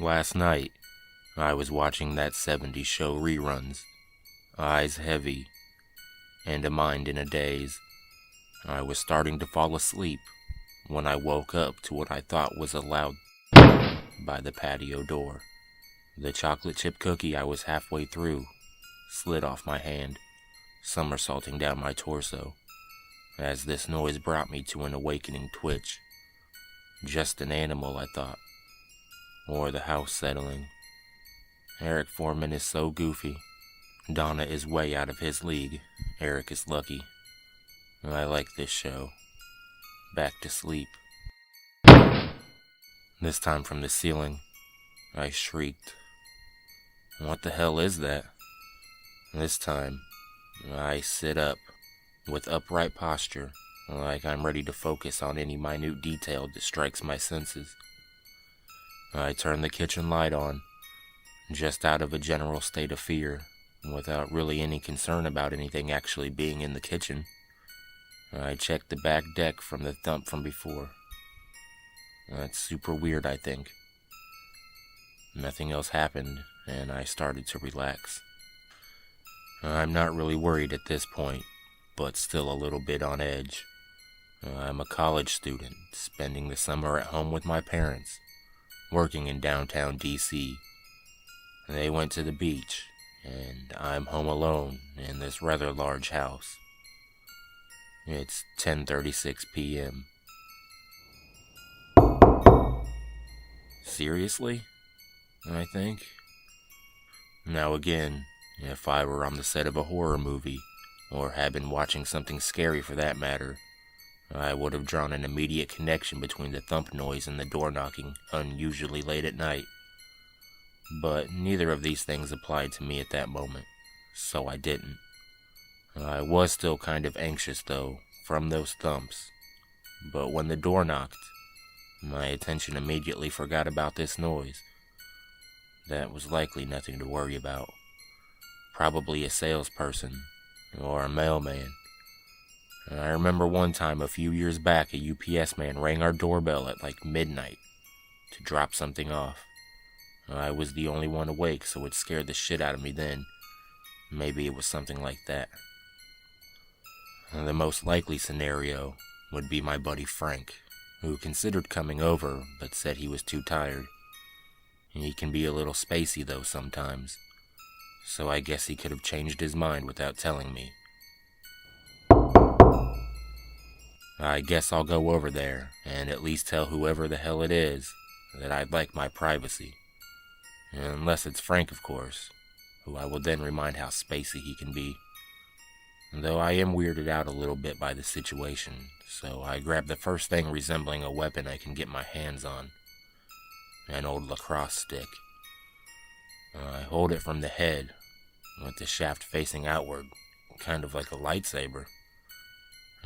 Last night, I was watching that '70s show reruns, eyes heavy, and a mind in a daze. I was starting to fall asleep when I woke up to what I thought was a loud by the patio door. The chocolate chip cookie I was halfway through slid off my hand, somersaulting down my torso, as this noise brought me to an awakening twitch. Just an animal, I thought. Or the house settling. Eric Foreman is so goofy. Donna is way out of his league. Eric is lucky. I like this show. Back to sleep. This time from the ceiling, I shrieked. What the hell is that? This time, I sit up, with upright posture, like I'm ready to focus on any minute detail that strikes my senses. I turn the kitchen light on, just out of a general state of fear, without really any concern about anything actually being in the kitchen. I check the back deck from the thump from before. That's super weird, I think. Nothing else happened, and I started to relax. I'm not really worried at this point, but still a little bit on edge. I'm a college student, spending the summer at home with my parents, working in downtown DC. They went to the beach, and I'm home alone in this rather large house. It's 10:36 p.m. Seriously? I think. Now again, if I were on the set of a horror movie, or had been watching something scary for that matter, I would have drawn an immediate connection between the thump noise and the door knocking unusually late at night. But neither of these things applied to me at that moment, so I didn't. I was still kind of anxious though, from those thumps, but when the door knocked, my attention immediately forgot about this noise. That was likely nothing to worry about. Probably a salesperson, or a mailman. I remember one time a few years back a UPS man rang our doorbell at like midnight to drop something off. I was the only one awake, so it scared the shit out of me then. Maybe it was something like that. The most likely scenario would be my buddy Frank, who considered coming over, but said he was too tired. He can be a little spacey though sometimes, so I guess he could have changed his mind without telling me. I guess I'll go over there and at least tell whoever the hell it is that I'd like my privacy. Unless it's Frank, of course, who I will then remind how spacey he can be. Though I am weirded out a little bit by the situation, so I grab the first thing resembling a weapon I can get my hands on. An old lacrosse stick. I hold it from the head, with the shaft facing outward, kind of like a lightsaber.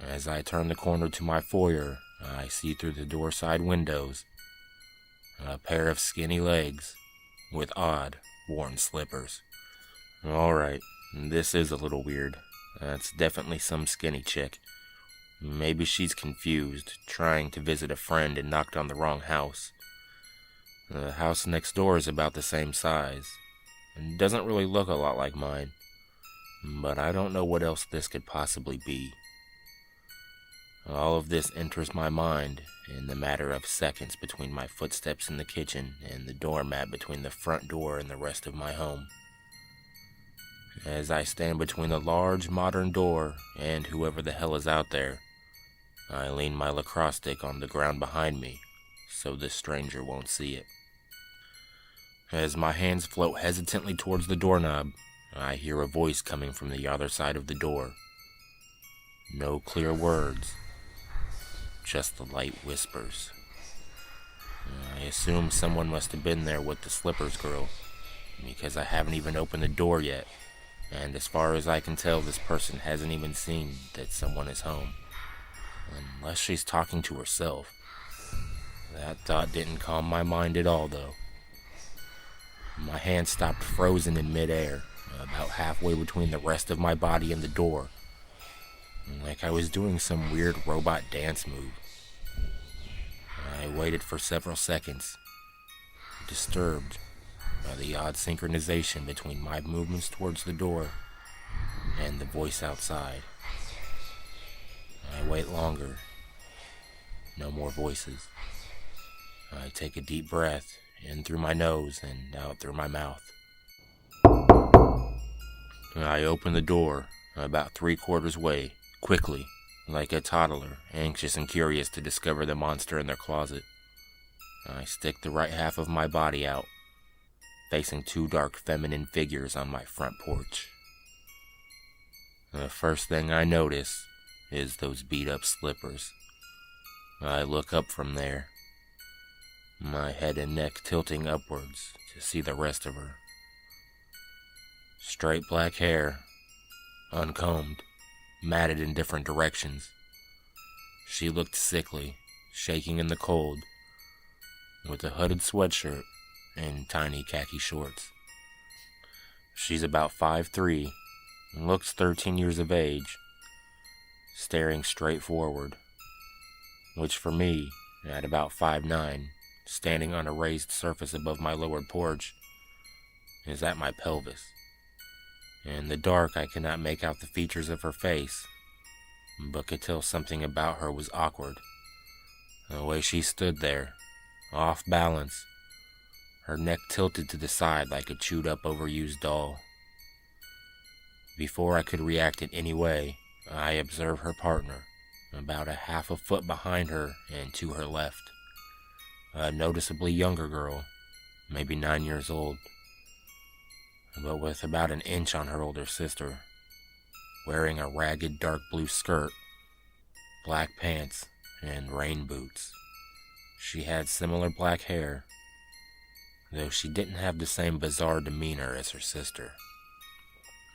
As I turn the corner to my foyer, I see through the door side windows a pair of skinny legs with odd, worn slippers. Alright, this is a little weird. That's definitely some skinny chick. Maybe she's confused, trying to visit a friend and knocked on the wrong house. The house next door is about the same size, and doesn't really look a lot like mine, but I don't know what else this could possibly be. All of this enters my mind in the matter of seconds between my footsteps in the kitchen and the doormat between the front door and the rest of my home. As I stand between the large modern door and whoever the hell is out there, I lean my lacrosse stick on the ground behind me so this stranger won't see it. As my hands float hesitantly towards the doorknob, I hear a voice coming from the other side of the door. No clear words, just the light whispers. I assume someone must have been there with the slippers girl, because I haven't even opened the door yet, and as far as I can tell, this person hasn't even seen that someone is home. Unless she's talking to herself. That thought didn't calm my mind at all, though. My hand stopped frozen in midair, about halfway between the rest of my body and the door, like I was doing some weird robot dance move. I waited for several seconds, disturbed by the odd synchronization between my movements towards the door and the voice outside. I wait longer. No more voices. I take a deep breath in through my nose and out through my mouth. I open the door about 3/4 way, quickly, like a toddler, anxious and curious to discover the monster in their closet. I stick the right half of my body out, facing 2 dark feminine figures on my front porch. The first thing I notice is those beat-up slippers. I look up from there, my head and neck tilting upwards to see the rest of her. Straight black hair, uncombed, matted in different directions. She looked sickly, shaking in the cold, with a hooded sweatshirt and tiny khaki shorts. She's about 5'3", and looks 13 years of age, staring straight forward, which for me, at about 5'9", standing on a raised surface above my lowered porch, is at my pelvis. In the dark, I cannot make out the features of her face, but could tell something about her was awkward. The way she stood there, off balance, her neck tilted to the side like a chewed up, overused doll. Before I could react in any way, I observed her partner, about a half a foot behind her and to her left. A noticeably younger girl, maybe 9 years old, but with about an inch on her older sister, wearing a ragged dark blue skirt, black pants, and rain boots. She had similar black hair, though she didn't have the same bizarre demeanor as her sister.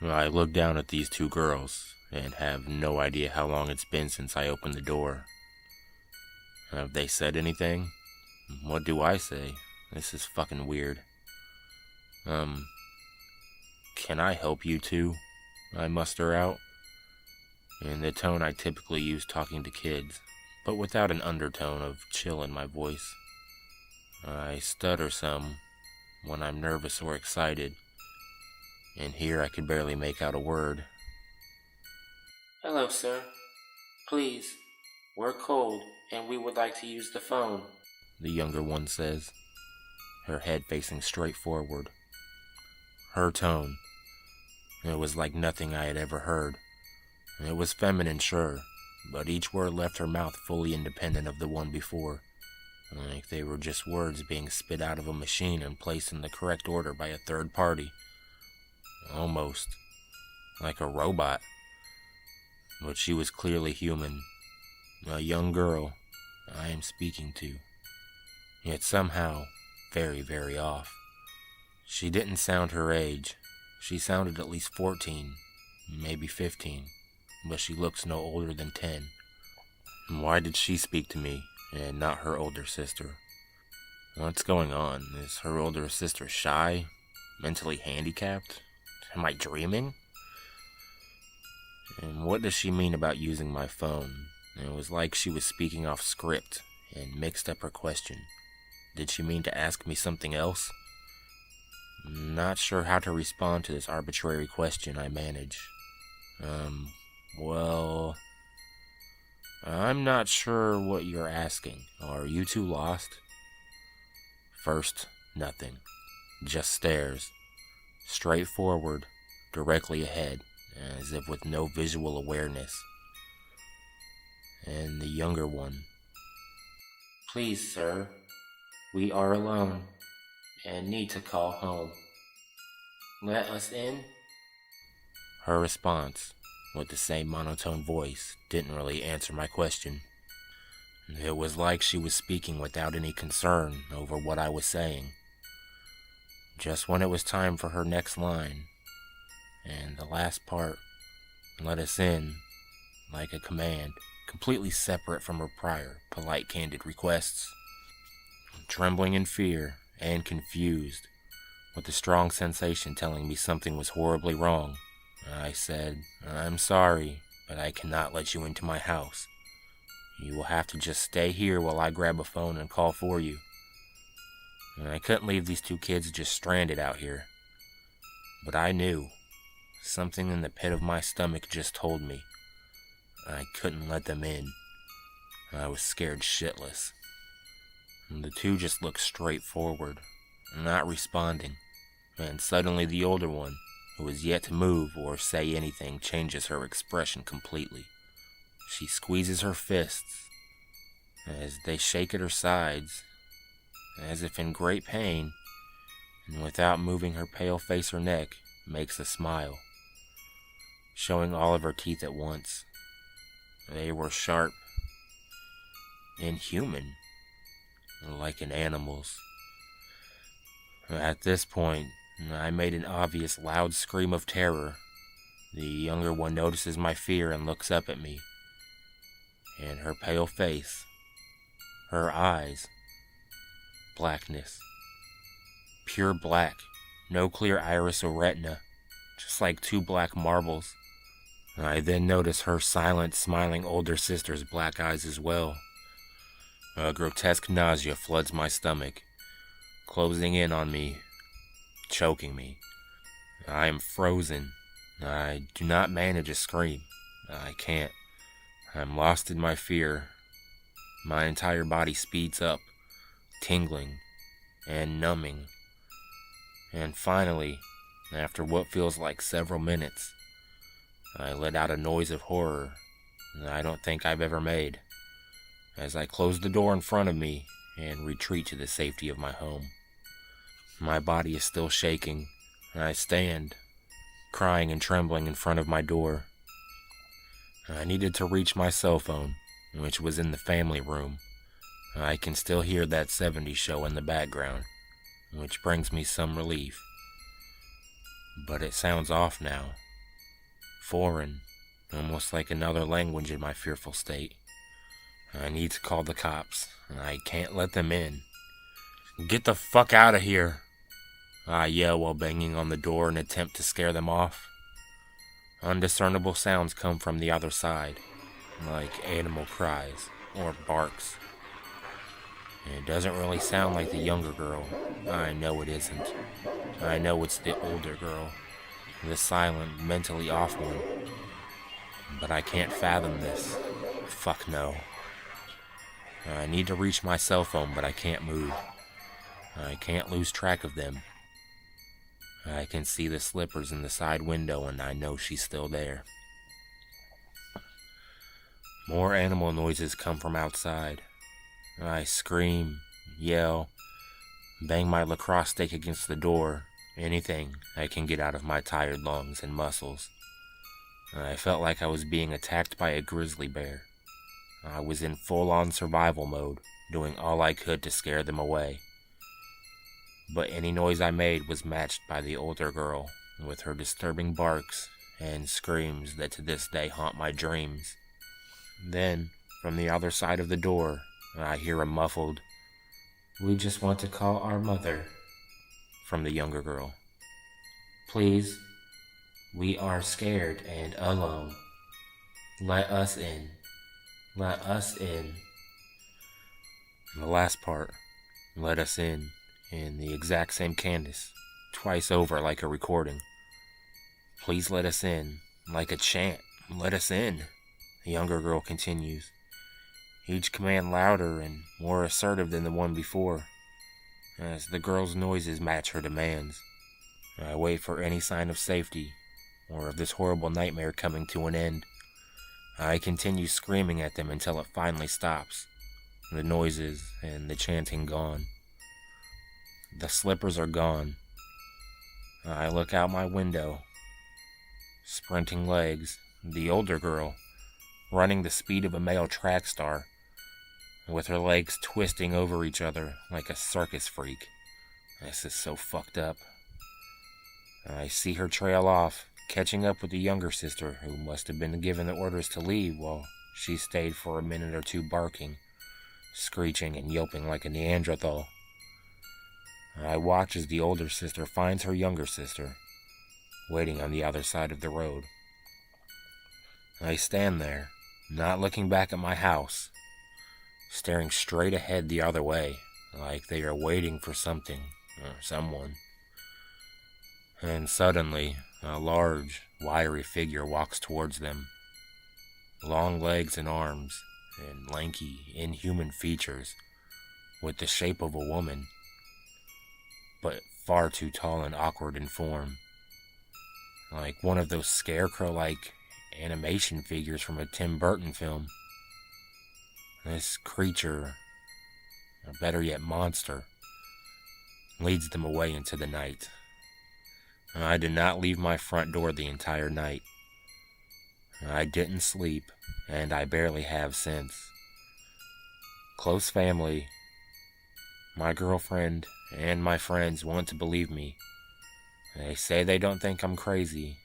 I look down at these 2 girls and have no idea how long it's been since I opened the door. Have they said anything? What do I say? This is fucking weird. Can I help you 2? I muster out, in the tone I typically use talking to kids, but without an undertone of chill in my voice. I stutter some when I'm nervous or excited, and here I could barely make out a word. "Hello, sir. Please, we're cold and we would like to use the phone," the younger one says, her head facing straight forward. Her tone, it was like nothing I had ever heard. It was feminine, sure, but each word left her mouth fully independent of the one before, like they were just words being spit out of a machine and placed in the correct order by a third party. Almost like a robot. But she was clearly human, a young girl I am speaking to, yet somehow very, very off. She didn't sound her age. She sounded at least 14, maybe 15, but she looks no older than 10. Why did she speak to me and not her older sister? What's going on? Is her older sister shy? Mentally handicapped? Am I dreaming? And what does she mean about using my phone? It was like she was speaking off script and mixed up her question. Did she mean to ask me something else? Not sure how to respond to this arbitrary question I manage. Well, I'm not sure what you're asking. Are you 2 lost? First, nothing. Just stares. Straight forward, directly ahead, as if with no visual awareness. And the younger one. "Please, sir, we are alone and need to call home. Let us in?" Her response, with the same monotone voice, didn't really answer my question. It was like she was speaking without any concern over what I was saying. Just when it was time for her next line, and the last part, "let us in," like a command, completely separate from her prior, polite, candid requests. Trembling in fear and confused, with a strong sensation telling me something was horribly wrong, I said, "I'm sorry, but I cannot let you into my house. You will have to just stay here while I grab a phone and call for you." I couldn't leave these two kids just stranded out here. But I knew. Something in the pit of my stomach just told me. I couldn't let them in. I was scared shitless. And the two just looked straight forward, not responding. And suddenly the older one, who is yet to move or say anything, changes her expression completely. She squeezes her fists as they shake at her sides, as if in great pain, and without moving her pale face or neck, makes a smile, showing all of her teeth at once. They were sharp, inhuman, like an animal's. At this point, I made an obvious loud scream of terror. The younger one notices my fear and looks up at me. And her pale face, her eyes, blackness. Pure black, no clear iris or retina, just like two black marbles. I then notice her silent, smiling older sister's black eyes as well. A grotesque nausea floods my stomach, closing in on me, choking me. I am frozen. I do not manage a scream. I can't. I'm lost in my fear. My entire body speeds up, tingling and numbing. And finally, after what feels like several minutes, I let out a noise of horror that I don't think I've ever made, as I close the door in front of me and retreat to the safety of my home. My body is still shaking, and I stand, crying and trembling in front of my door. I needed to reach my cell phone, which was in the family room. I can still hear that '70s show in the background, which brings me some relief. But it sounds off now. Foreign, almost like another language in my fearful state. I need to call the cops. I can't let them in. Get the fuck out of here! I yell while banging on the door in an attempt to scare them off. Undiscernible sounds come from the other side, like animal cries or barks. It doesn't really sound like the younger girl. I know it isn't. I know it's the older girl, the silent, mentally off one. But I can't fathom this. Fuck no. I need to reach my cell phone, but I can't move. I can't lose track of them. I can see the slippers in the side window, and I know she's still there. More animal noises come from outside. I scream, yell, bang my lacrosse stick against the door, anything I can get out of my tired lungs and muscles. I felt like I was being attacked by a grizzly bear. I was in full-on survival mode, doing all I could to scare them away. But any noise I made was matched by the older girl, with her disturbing barks and screams that to this day haunt my dreams. Then, from the other side of the door, I hear a muffled, "We just want to call our mother," from the younger girl. "Please, we are scared and alone. Let us in. Let us in." And the last part, "let us in the exact same cadence, twice over like a recording. "Please let us in," like a chant. "Let us in," the younger girl continues, each command louder and more assertive than the one before, as the girl's noises match her demands. I wait for any sign of safety, or of this horrible nightmare coming to an end. I continue screaming at them until it finally stops, the noises and the chanting gone. The slippers are gone. I look out my window. Sprinting legs, the older girl, running the speed of a male track star, with her legs twisting over each other like a circus freak. This is so fucked up. I see her trail off, catching up with the younger sister, who must have been given the orders to leave while she stayed for a minute or two barking, screeching and yelping like a Neanderthal. I watch as the older sister finds her younger sister, waiting on the other side of the road. I stand there, not looking back at my house, staring straight ahead the other way, like they are waiting for something or someone. And suddenly, a large, wiry figure walks towards them. Long legs and arms, and lanky, inhuman features, with the shape of a woman, but far too tall and awkward in form. Like one of those scarecrow-like animation figures from a Tim Burton film. This creature, or better yet monster, leads them away into the night. I did not leave my front door the entire night. I didn't sleep, and I barely have since. Close family, my girlfriend, and my friends want to believe me. They say they don't think I'm crazy,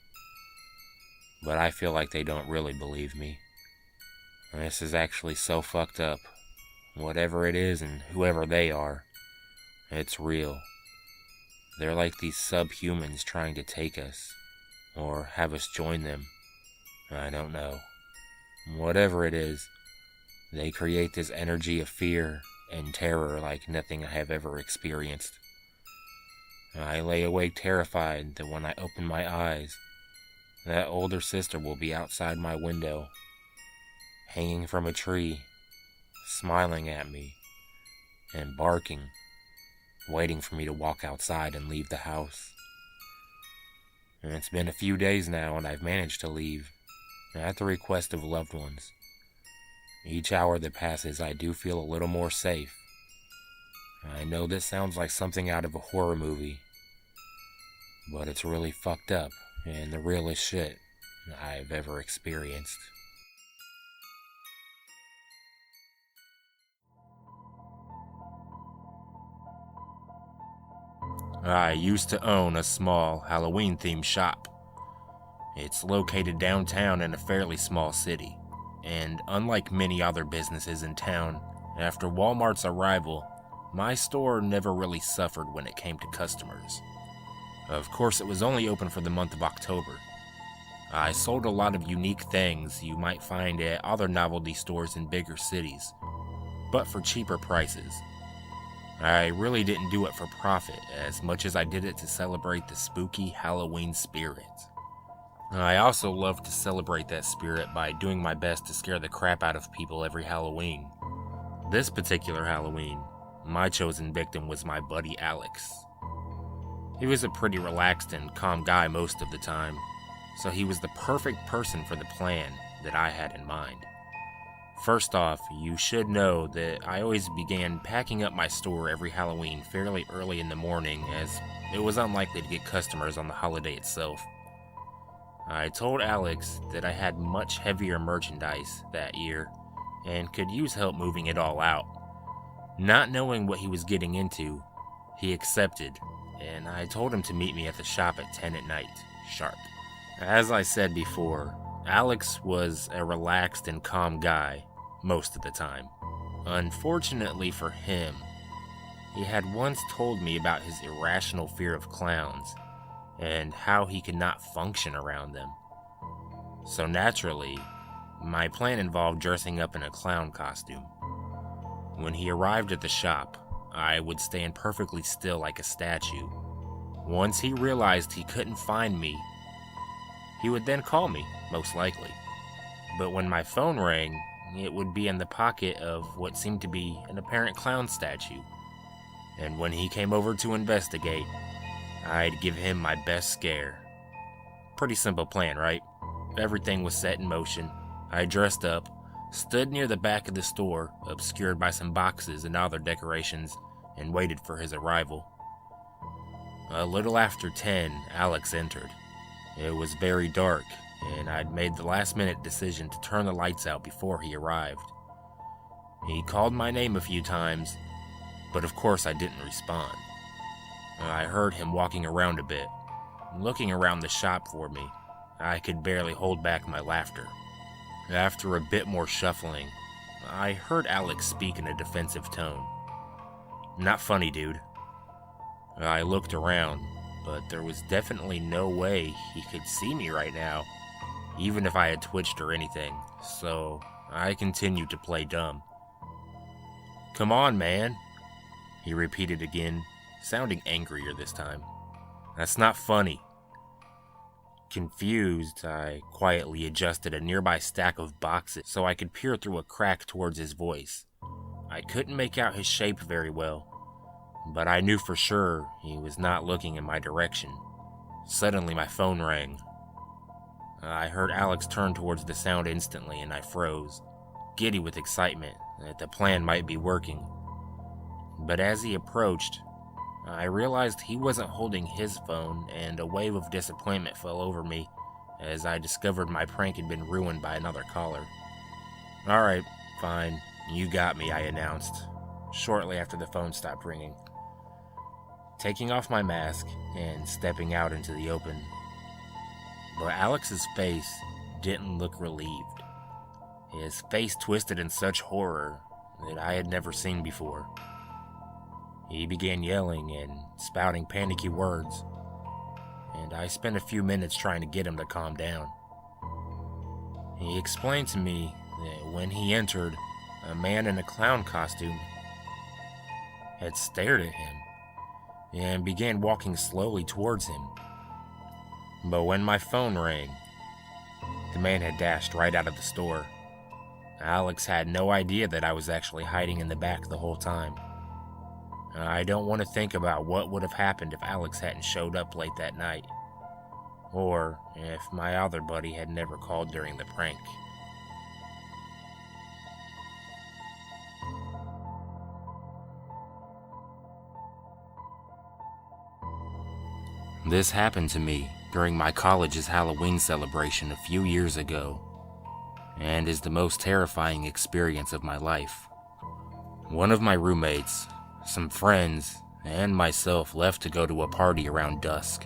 but I feel like they don't really believe me. This is actually so fucked up. Whatever it is and whoever they are, it's real. They're like these subhumans trying to take us, or have us join them. I don't know. Whatever it is, they create this energy of fear and terror like nothing I have ever experienced. I lay awake terrified that when I open my eyes, that older sister will be outside my window, hanging from a tree, smiling at me, and barking, waiting for me to walk outside and leave the house. And it's been a few days now and I've managed to leave, at the request of loved ones. Each hour that passes, I do feel a little more safe. I know this sounds like something out of a horror movie, but it's really fucked up and the realest shit I've ever experienced. I used to own a small Halloween-themed shop. It's located downtown in a fairly small city, and unlike many other businesses in town, after Walmart's arrival, my store never really suffered when it came to customers. Of course, it was only open for the month of October. I sold a lot of unique things you might find at other novelty stores in bigger cities, but for cheaper prices. I really didn't do it for profit as much as I did it to celebrate the spooky Halloween spirit. I also love to celebrate that spirit by doing my best to scare the crap out of people every Halloween. This particular Halloween, my chosen victim was my buddy Alex. He was a pretty relaxed and calm guy most of the time, so he was the perfect person for the plan that I had in mind. First off, you should know that I always began packing up my store every Halloween fairly early in the morning, as it was unlikely to get customers on the holiday itself. I told Alex that I had much heavier merchandise that year and could use help moving it all out. Not knowing what he was getting into, he accepted, and I told him to meet me at the shop at 10 at night, sharp. As I said before, Alex was a relaxed and calm guy most of the time. Unfortunately for him, he had once told me about his irrational fear of clowns and how he could not function around them. So naturally, my plan involved dressing up in a clown costume. When he arrived at the shop, I would stand perfectly still like a statue. Once he realized he couldn't find me, he would then call me, most likely. But when my phone rang, it would be in the pocket of what seemed to be an apparent clown statue. And when he came over to investigate, I'd give him my best scare. Pretty simple plan, right? Everything was set in motion. I dressed up, stood near the back of the store, obscured by some boxes and other decorations, and waited for his arrival. A little after 10, Alex entered. It was very dark, and I'd made the last-minute decision to turn the lights out before he arrived. He called my name a few times, but of course I didn't respond. I heard him walking around a bit, looking around the shop for me. I could barely hold back my laughter. After a bit more shuffling, I heard Alex speak in a defensive tone. "Not funny, dude." I looked around, but there was definitely no way he could see me right now, even if I had twitched or anything, so I continued to play dumb. "Come on, man." he repeated again, sounding angrier this time. "That's not funny." Confused, I quietly adjusted a nearby stack of boxes so I could peer through a crack towards his voice. I couldn't make out his shape very well, but I knew for sure he was not looking in my direction. Suddenly, my phone rang. I heard Alex turn towards the sound instantly, and I froze, giddy with excitement that the plan might be working. But as he approached, I realized he wasn't holding his phone, and a wave of disappointment fell over me as I discovered my prank had been ruined by another caller. "Alright, fine, you got me," I announced, shortly after the phone stopped ringing. Taking off my mask and stepping out into the open. But Alex's face didn't look relieved. His face twisted in such horror that I had never seen before. He began yelling and spouting panicky words, and I spent a few minutes trying to get him to calm down. He explained to me that when he entered, a man in a clown costume had stared at him and began walking slowly towards him. But when my phone rang, the man had dashed right out of the store. Alex had no idea that I was actually hiding in the back the whole time. I don't want to think about what would have happened if Alex hadn't showed up late that night, or if my other buddy had never called during the prank. This happened to me during my college's Halloween celebration a few years ago, and is the most terrifying experience of my life. One of my roommates, some friends, and myself left to go to a party around dusk.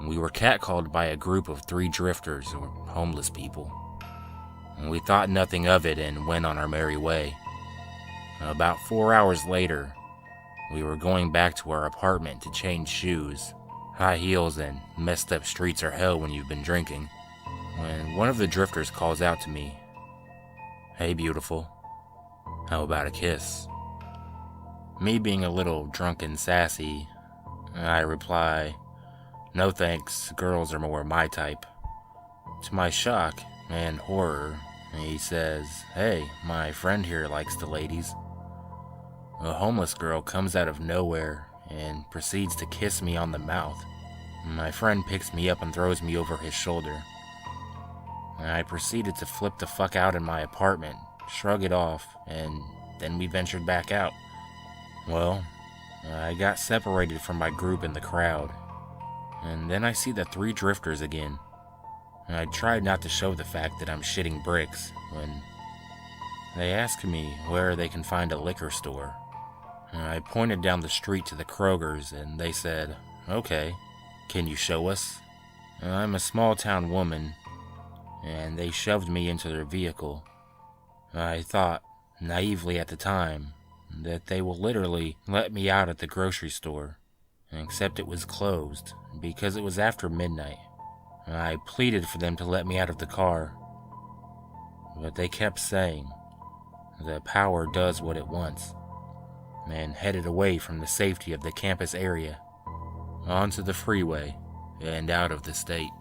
We were catcalled by a group of 3 drifters, or homeless people. We thought nothing of it and went on our merry way. About 4 hours later, we were going back to our apartment to change shoes. High heels and messed up streets are hell when you've been drinking, when one of the drifters calls out to me, "Hey beautiful, how about a kiss?" Me being a little drunk and sassy, I reply, "No thanks, girls are more my type." To my shock and horror, he says, "Hey, my friend here likes the ladies." A homeless girl comes out of nowhere and proceeds to kiss me on the mouth. My friend picks me up and throws me over his shoulder. I proceeded to flip the fuck out in my apartment, shrug it off, and then we ventured back out. Well, I got separated from my group in the crowd, and then I see the 3 drifters again. I tried not to show the fact that I'm shitting bricks when they ask me where they can find a liquor store. I pointed down the street to the Kroger's and they said, "Okay, can you show us?" I'm a small town woman, and they shoved me into their vehicle. I thought, naively at the time, that they will literally let me out at the grocery store, except it was closed because it was after midnight. I pleaded for them to let me out of the car, but they kept saying, "The power does what it wants," and headed away from the safety of the campus area, onto the freeway, and out of the state.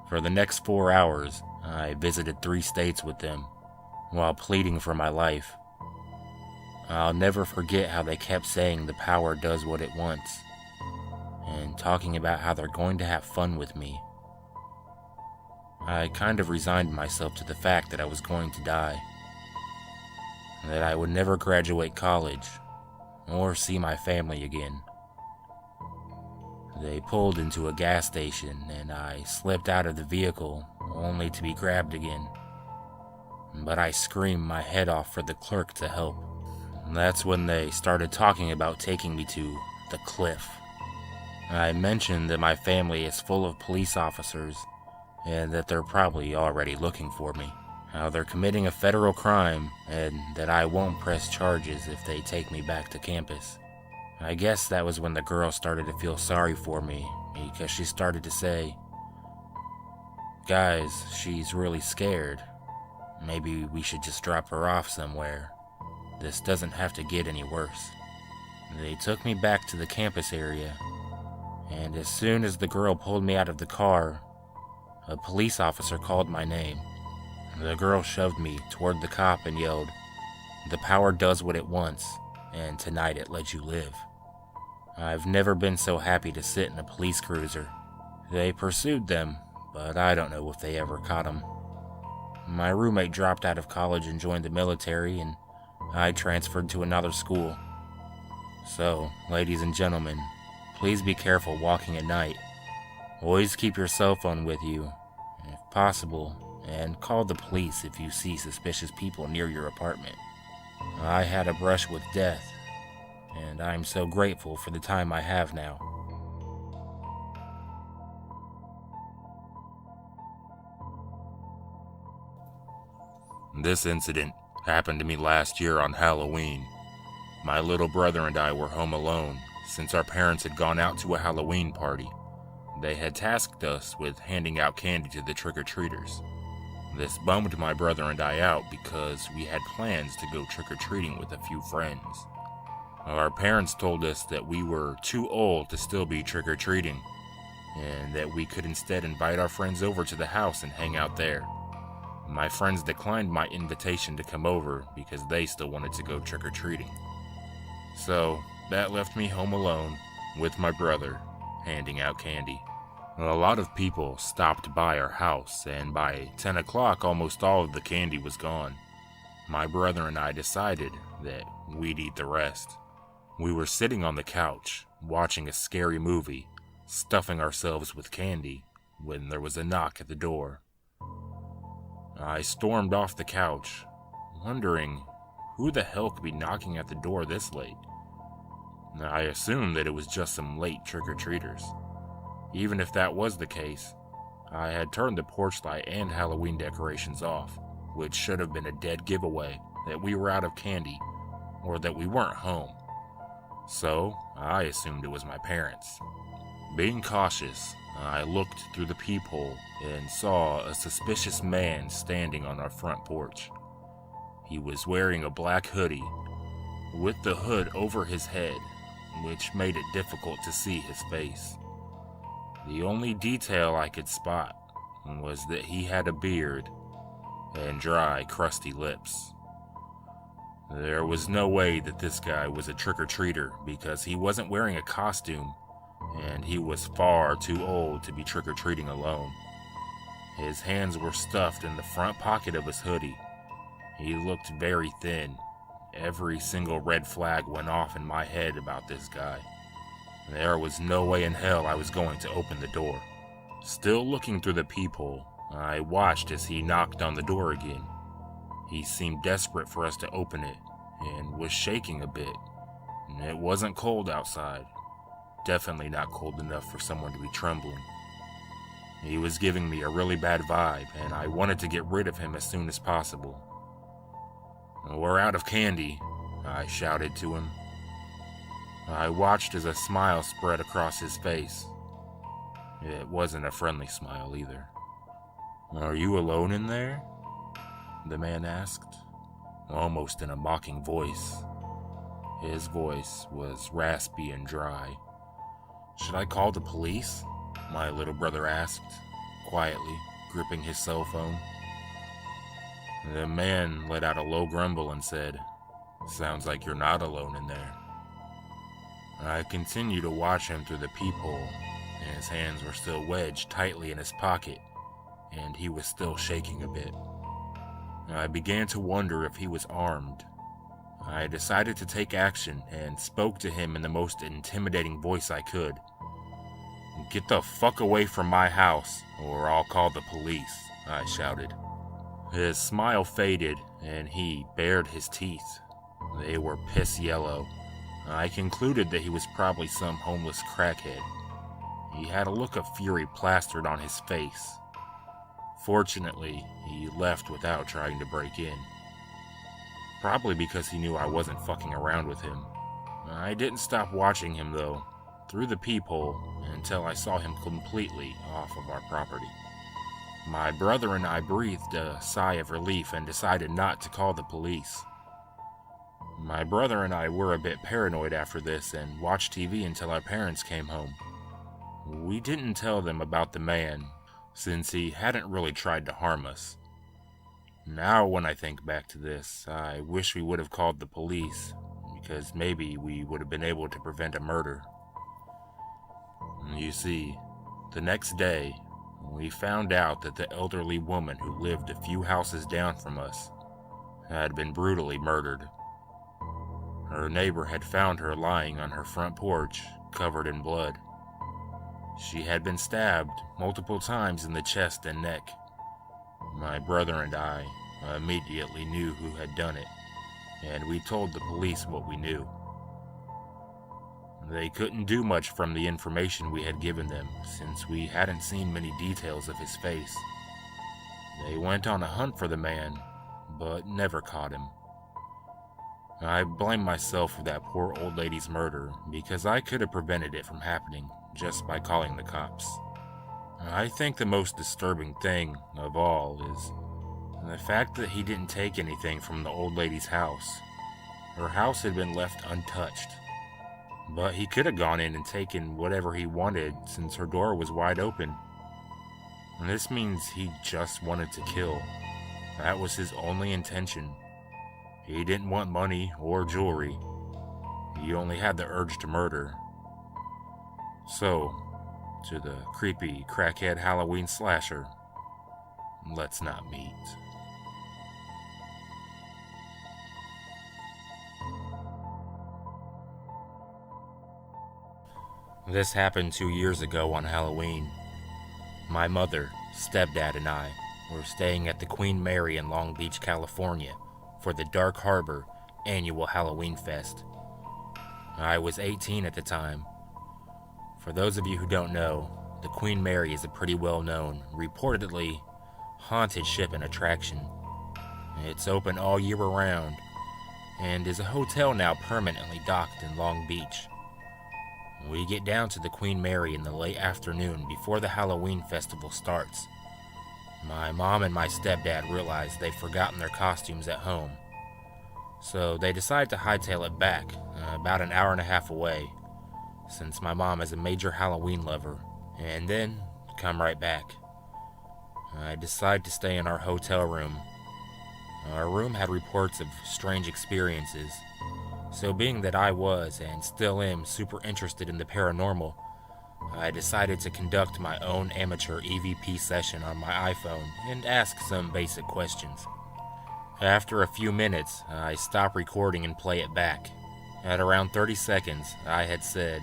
For the next 4 hours, I visited 3 states with them, while pleading for my life. I'll never forget how they kept saying the power does what it wants, and talking about how they're going to have fun with me. I kind of resigned myself to the fact that I was going to die, that I would never graduate college, or see my family again. They pulled into a gas station, and I slipped out of the vehicle, only to be grabbed again. But I screamed my head off for the clerk to help. That's when they started talking about taking me to the cliff. I mentioned that my family is full of police officers, and that they're probably already looking for me. How they're committing a federal crime, and that I won't press charges if they take me back to campus. I guess that was when the girl started to feel sorry for me, because she started to say, "Guys, she's really scared. Maybe we should just drop her off somewhere. This doesn't have to get any worse." They took me back to the campus area, and as soon as the girl pulled me out of the car, a police officer called my name. The girl shoved me toward the cop and yelled, "The power does what it wants, and tonight it lets you live." I've never been so happy to sit in a police cruiser. They pursued them, but I don't know if they ever caught them. My roommate dropped out of college and joined the military, and I transferred to another school. So, ladies and gentlemen, please be careful walking at night. Always keep your cell phone with you, if possible, and call the police if you see suspicious people near your apartment. I had a brush with death, and I'm so grateful for the time I have now. This incident happened to me last year on Halloween. My little brother and I were home alone since our parents had gone out to a Halloween party. They had tasked us with handing out candy to the trick-or-treaters. This bummed my brother and I out because we had plans to go trick-or-treating with a few friends. Our parents told us that we were too old to still be trick-or-treating, and that we could instead invite our friends over to the house and hang out there. My friends declined my invitation to come over because they still wanted to go trick-or-treating. So, that left me home alone with my brother, handing out candy. A lot of people stopped by our house, and by 10 o'clock almost all of the candy was gone. My brother and I decided that we'd eat the rest. We were sitting on the couch, watching a scary movie, stuffing ourselves with candy, when there was a knock at the door. I stormed off the couch, wondering who the hell could be knocking at the door this late. I assumed that it was just some late trick-or-treaters. Even if that was the case, I had turned the porch light and Halloween decorations off, which should have been a dead giveaway that we were out of candy or that we weren't home. So, I assumed it was my parents. Being cautious, I looked through the peephole and saw a suspicious man standing on our front porch. He was wearing a black hoodie, with the hood over his head, which made it difficult to see his face. The only detail I could spot was that he had a beard and dry, crusty lips. There was no way that this guy was a trick-or-treater because he wasn't wearing a costume, and he was far too old to be trick-or-treating alone. His hands were stuffed in the front pocket of his hoodie. He looked very thin. Every single red flag went off in my head about this guy. There was no way in hell I was going to open the door. Still looking through the peephole, I watched as he knocked on the door again. He seemed desperate for us to open it, and was shaking a bit. It wasn't cold outside. Definitely not cold enough for someone to be trembling. He was giving me a really bad vibe, and I wanted to get rid of him as soon as possible. "We're out of candy," I shouted to him. I watched as a smile spread across his face. It wasn't a friendly smile either. "Are you alone in there?" the man asked, almost in a mocking voice. His voice was raspy and dry. "Should I call the police?" my little brother asked, quietly, gripping his cell phone. The man let out a low grumble and said, "Sounds like you're not alone in there." I continued to watch him through the peephole. His hands were still wedged tightly in his pocket, and he was still shaking a bit. I began to wonder if he was armed. I decided to take action and spoke to him in the most intimidating voice I could. "Get the fuck away from my house, or I'll call the police," I shouted. His smile faded, and he bared his teeth. They were piss yellow. I concluded that he was probably some homeless crackhead. He had a look of fury plastered on his face. Fortunately, he left without trying to break in. Probably because he knew I wasn't fucking around with him. I didn't stop watching him, though, through the peephole, until I saw him completely off of our property. My brother and I breathed a sigh of relief and decided not to call the police. My brother and I were a bit paranoid after this and watched TV until our parents came home. We didn't tell them about the man, since he hadn't really tried to harm us. Now, when I think back to this, I wish we would have called the police, because maybe we would have been able to prevent a murder. You see, the next day, we found out that the elderly woman who lived a few houses down from us had been brutally murdered. Her neighbor had found her lying on her front porch, covered in blood. She had been stabbed multiple times in the chest and neck. My brother and I immediately knew who had done it, and we told the police what we knew. They couldn't do much from the information we had given them, since we hadn't seen many details of his face. They went on a hunt for the man, but never caught him. I blame myself for that poor old lady's murder, because I could have prevented it from happening just by calling the cops. I think the most disturbing thing of all is the fact that he didn't take anything from the old lady's house. Her house had been left untouched. But he could have gone in and taken whatever he wanted since her door was wide open. And this means he just wanted to kill. That was his only intention. He didn't want money or jewelry. He only had the urge to murder. So, to the creepy crackhead Halloween slasher, let's not meet. This happened 2 years ago on Halloween. My mother, stepdad, and I were staying at the Queen Mary in Long Beach, California for the Dark Harbor annual Halloween Fest. I was 18 at the time. For those of you who don't know, the Queen Mary is a pretty well-known, reportedly haunted ship and attraction. It's open all year around and is a hotel now permanently docked in Long Beach. We get down to the Queen Mary in the late afternoon before the Halloween festival starts. My mom and my stepdad realize they've forgotten their costumes at home, so they decide to hightail it back, about an hour and a half away, since my mom is a major Halloween lover, and then come right back. I decide to stay in our hotel room. Our room had reports of strange experiences, so being that I was, and still am, super interested in the paranormal, I decided to conduct my own amateur EVP session on my iPhone and ask some basic questions. After a few minutes, I stop recording and play it back. At around 30 seconds, I had said,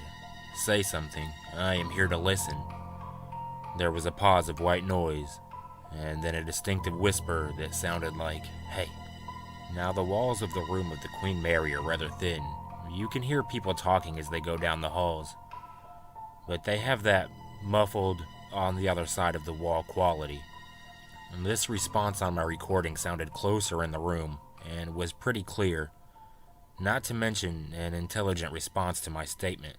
"Say something, I am here to listen." There was a pause of white noise, and then a distinctive whisper that sounded like, "Hey." Now, the walls of the room of the Queen Mary are rather thin. You can hear people talking as they go down the halls, but they have that muffled, on the other side of the wall quality. And this response on my recording sounded closer in the room and was pretty clear, not to mention an intelligent response to my statement.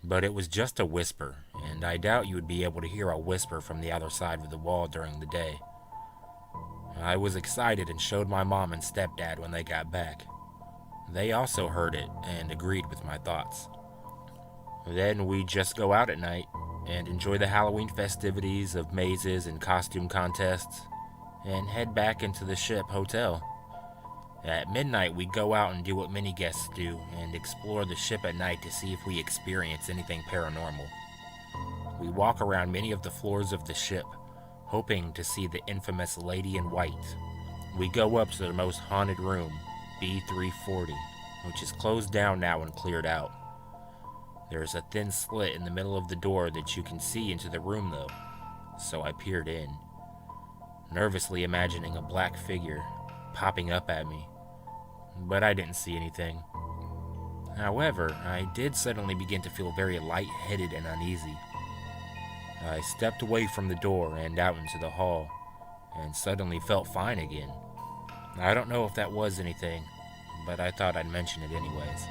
But it was just a whisper, and I doubt you would be able to hear a whisper from the other side of the wall during the day. I was excited and showed my mom and stepdad when they got back. They also heard it and agreed with my thoughts. Then we just go out at night and enjoy the Halloween festivities of mazes and costume contests, and head back into the ship hotel. At midnight, we go out and do what many guests do and explore the ship at night to see if we experience anything paranormal. We walk around many of the floors of the ship, hoping to see the infamous Lady in White. We go up to the most haunted room, B340, which is closed down now and cleared out. There's a thin slit in the middle of the door that you can see into the room though, so I peered in, nervously imagining a black figure popping up at me, but I didn't see anything. However, I did suddenly begin to feel very lightheaded and uneasy. I stepped away from the door and out into the hall, and suddenly felt fine again. I don't know if that was anything, but I thought I'd mention it anyways.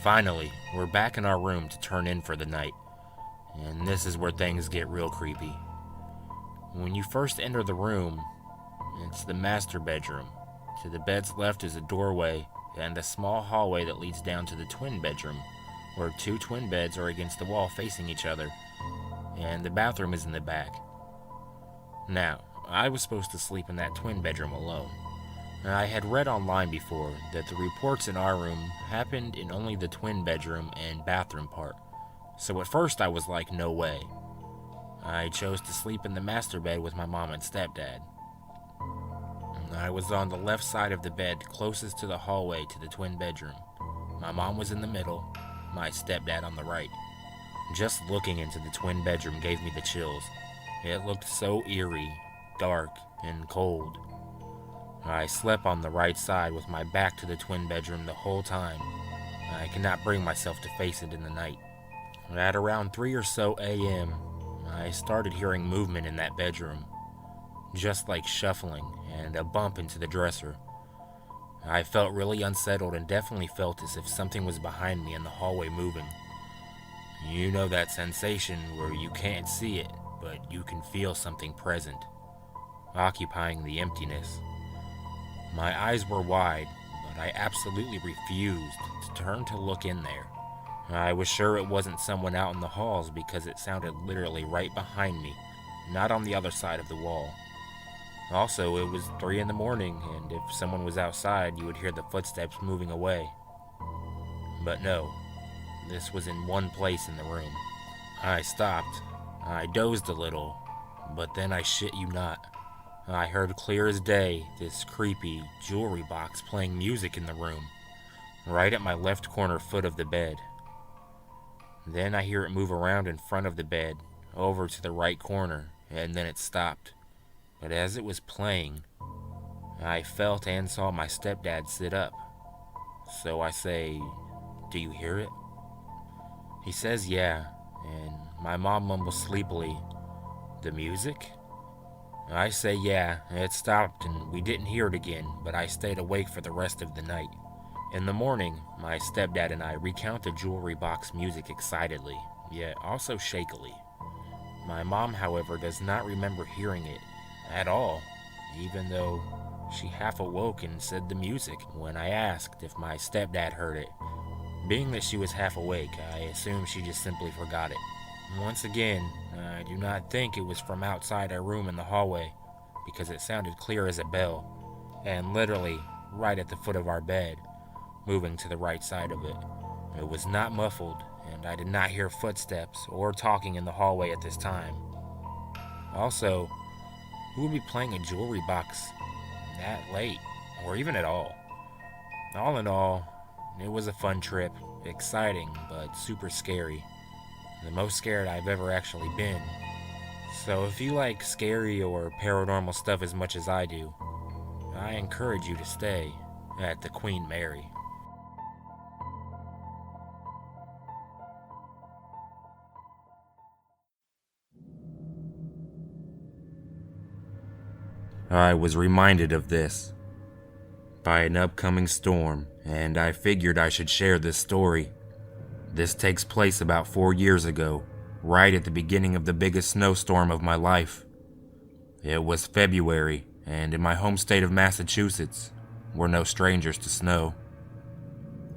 Finally, we're back in our room to turn in for the night, and this is where things get real creepy. When you first enter the room, it's the master bedroom. To the bed's left is a doorway, and a small hallway that leads down to the twin bedroom, where two twin beds are against the wall facing each other, and the bathroom is in the back. Now, I was supposed to sleep in that twin bedroom alone. I had read online before that the reports in our room happened in only the twin bedroom and bathroom part, so at first I was like, no way. I chose to sleep in the master bed with my mom and stepdad. I was on the left side of the bed closest to the hallway to the twin bedroom. My mom was in the middle, my stepdad on the right. Just looking into the twin bedroom gave me the chills. It looked so eerie, dark, and cold. I slept on the right side with my back to the twin bedroom the whole time. I could not bring myself to face it in the night. At around 3 or so a.m., I started hearing movement in that bedroom, just like shuffling and a bump into the dresser. I felt really unsettled and definitely felt as if something was behind me in the hallway moving. You know that sensation where you can't see it, but you can feel something present, occupying the emptiness. My eyes were wide, but I absolutely refused to turn to look in there. I was sure it wasn't someone out in the halls because it sounded literally right behind me, not on the other side of the wall. Also, it was 3 in the morning, and if someone was outside, you would hear the footsteps moving away. But no, this was in one place in the room. I stopped. I dozed a little, but then I shit you not, I heard clear as day this creepy jewelry box playing music in the room, right at my left corner foot of the bed. Then I hear it move around in front of the bed, over to the right corner, and then it stopped. But as it was playing, I felt and saw my stepdad sit up. So I say, "Do you hear it?" He says yeah, and my mom mumbles sleepily, "The music?" I say yeah, it stopped and we didn't hear it again, but I stayed awake for the rest of the night. In the morning, my stepdad and I recount the jewelry box music excitedly, yet also shakily. My mom, however, does not remember hearing it at all, even though she half awoke and said the music when I asked if my stepdad heard it. Being that she was half awake, I assume she just simply forgot it. Once again, I do not think it was from outside our room in the hallway, because it sounded clear as a bell, and literally right at the foot of our bed, moving to the right side of it. It was not muffled, and I did not hear footsteps or talking in the hallway at this time. Also, who would be playing a jewelry box that late, or even at all? All in all, it was a fun trip, exciting, but super scary. The most scared I've ever actually been. So if you like scary or paranormal stuff as much as I do, I encourage you to stay at the Queen Mary. I was reminded of this by an upcoming storm, and I figured I should share this story. This takes place about 4 years ago, right at the beginning of the biggest snowstorm of my life. It was February, and in my home state of Massachusetts, we're no strangers to snow.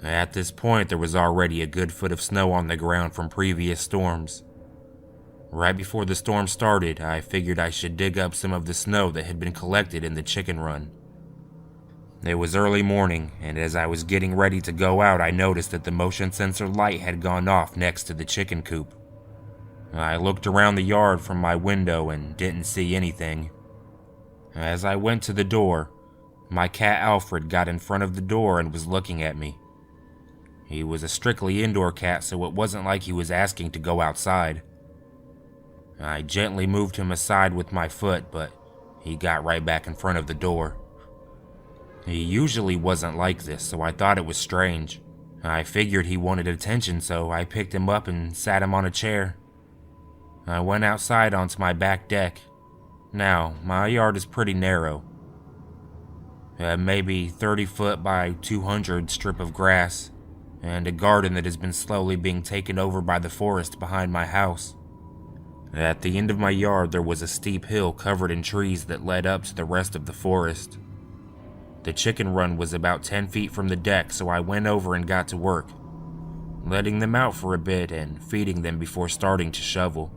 At this point, there was already a good foot of snow on the ground from previous storms. Right before the storm started, I figured I should dig up some of the snow that had been collected in the chicken run. It was early morning, and as I was getting ready to go out, I noticed that the motion sensor light had gone off next to the chicken coop. I looked around the yard from my window and didn't see anything. As I went to the door, my cat Alfred got in front of the door and was looking at me. He was a strictly indoor cat, so it wasn't like he was asking to go outside. I gently moved him aside with my foot, but he got right back in front of the door. He usually wasn't like this, so I thought it was strange. I figured he wanted attention, so I picked him up and sat him on a chair. I went outside onto my back deck. Now, my yard is pretty narrow. Maybe 30 foot by 200 strip of grass, and a garden that has been slowly being taken over by the forest behind my house. At the end of my yard, there was a steep hill covered in trees that led up to the rest of the forest. The chicken run was about 10 feet from the deck, so I went over and got to work, letting them out for a bit and feeding them before starting to shovel.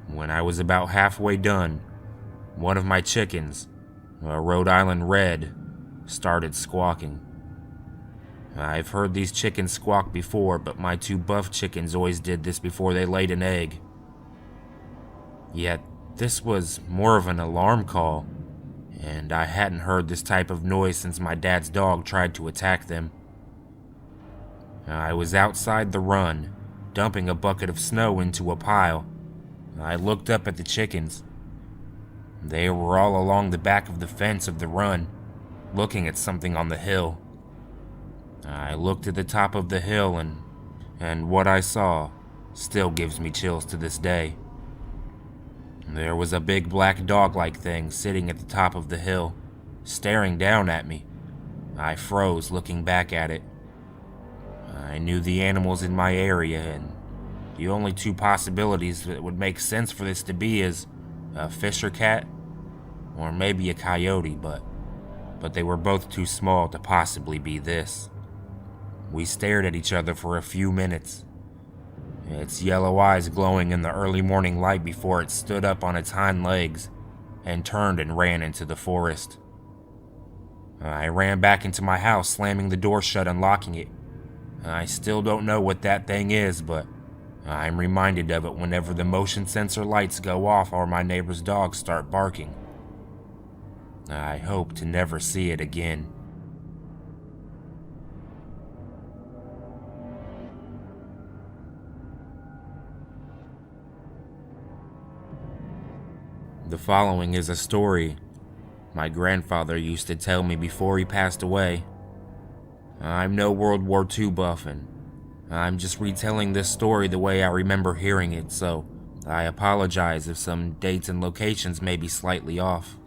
When I was about halfway done, one of my chickens, a Rhode Island Red, started squawking. I've heard these chickens squawk before, but my two buff chickens always did this before they laid an egg. Yet, this was more of an alarm call, and I hadn't heard this type of noise since my dad's dog tried to attack them. I was outside the run, dumping a bucket of snow into a pile. I looked up at the chickens. They were all along the back of the fence of the run, looking at something on the hill. I looked at the top of the hill and what I saw still gives me chills to this day. There was a big black dog-like thing sitting at the top of the hill, staring down at me. I froze looking back at it. I knew the animals in my area, and the only two possibilities that would make sense for this to be is a fisher cat or maybe a coyote, but they were both too small to possibly be this. We stared at each other for a few minutes, its yellow eyes glowing in the early morning light before it stood up on its hind legs and turned and ran into the forest. I ran back into my house, slamming the door shut and locking it. I still don't know what that thing is, but I'm reminded of it whenever the motion sensor lights go off or my neighbor's dogs start barking. I hope to never see it again. The following is a story my grandfather used to tell me before he passed away. I'm no World War II buff, and I'm just retelling this story the way I remember hearing it, so I apologize if some dates and locations may be slightly off.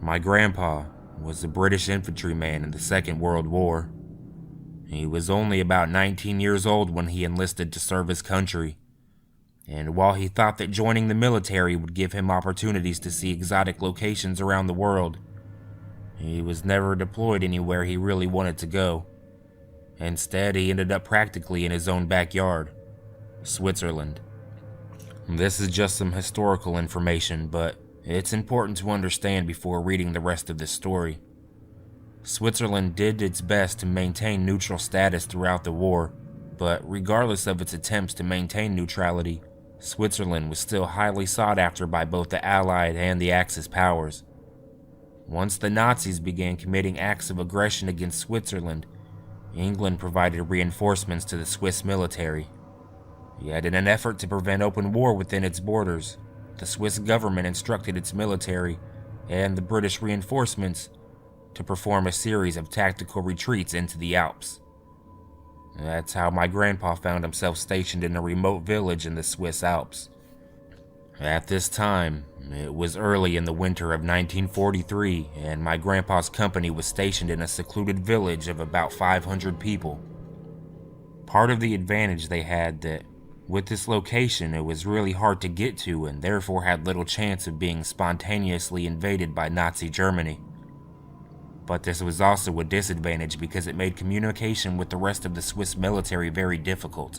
My grandpa was a British infantryman in the Second World War. He was only about 19 years old when he enlisted to serve his country. And while he thought that joining the military would give him opportunities to see exotic locations around the world, he was never deployed anywhere he really wanted to go. Instead, he ended up practically in his own backyard, Switzerland. This is just some historical information, but it's important to understand before reading the rest of this story. Switzerland did its best to maintain neutral status throughout the war, but regardless of its attempts to maintain neutrality, Switzerland was still highly sought after by both the Allied and the Axis powers. Once the Nazis began committing acts of aggression against Switzerland, England provided reinforcements to the Swiss military. Yet in an effort to prevent open war within its borders, the Swiss government instructed its military and the British reinforcements to perform a series of tactical retreats into the Alps. That's how my grandpa found himself stationed in a remote village in the Swiss Alps. At this time, it was early in the winter of 1943, and my grandpa's company was stationed in a secluded village of about 500 people. Part of the advantage they had that with this location it was really hard to get to and therefore had little chance of being spontaneously invaded by Nazi Germany. But this was also a disadvantage because it made communication with the rest of the Swiss military very difficult.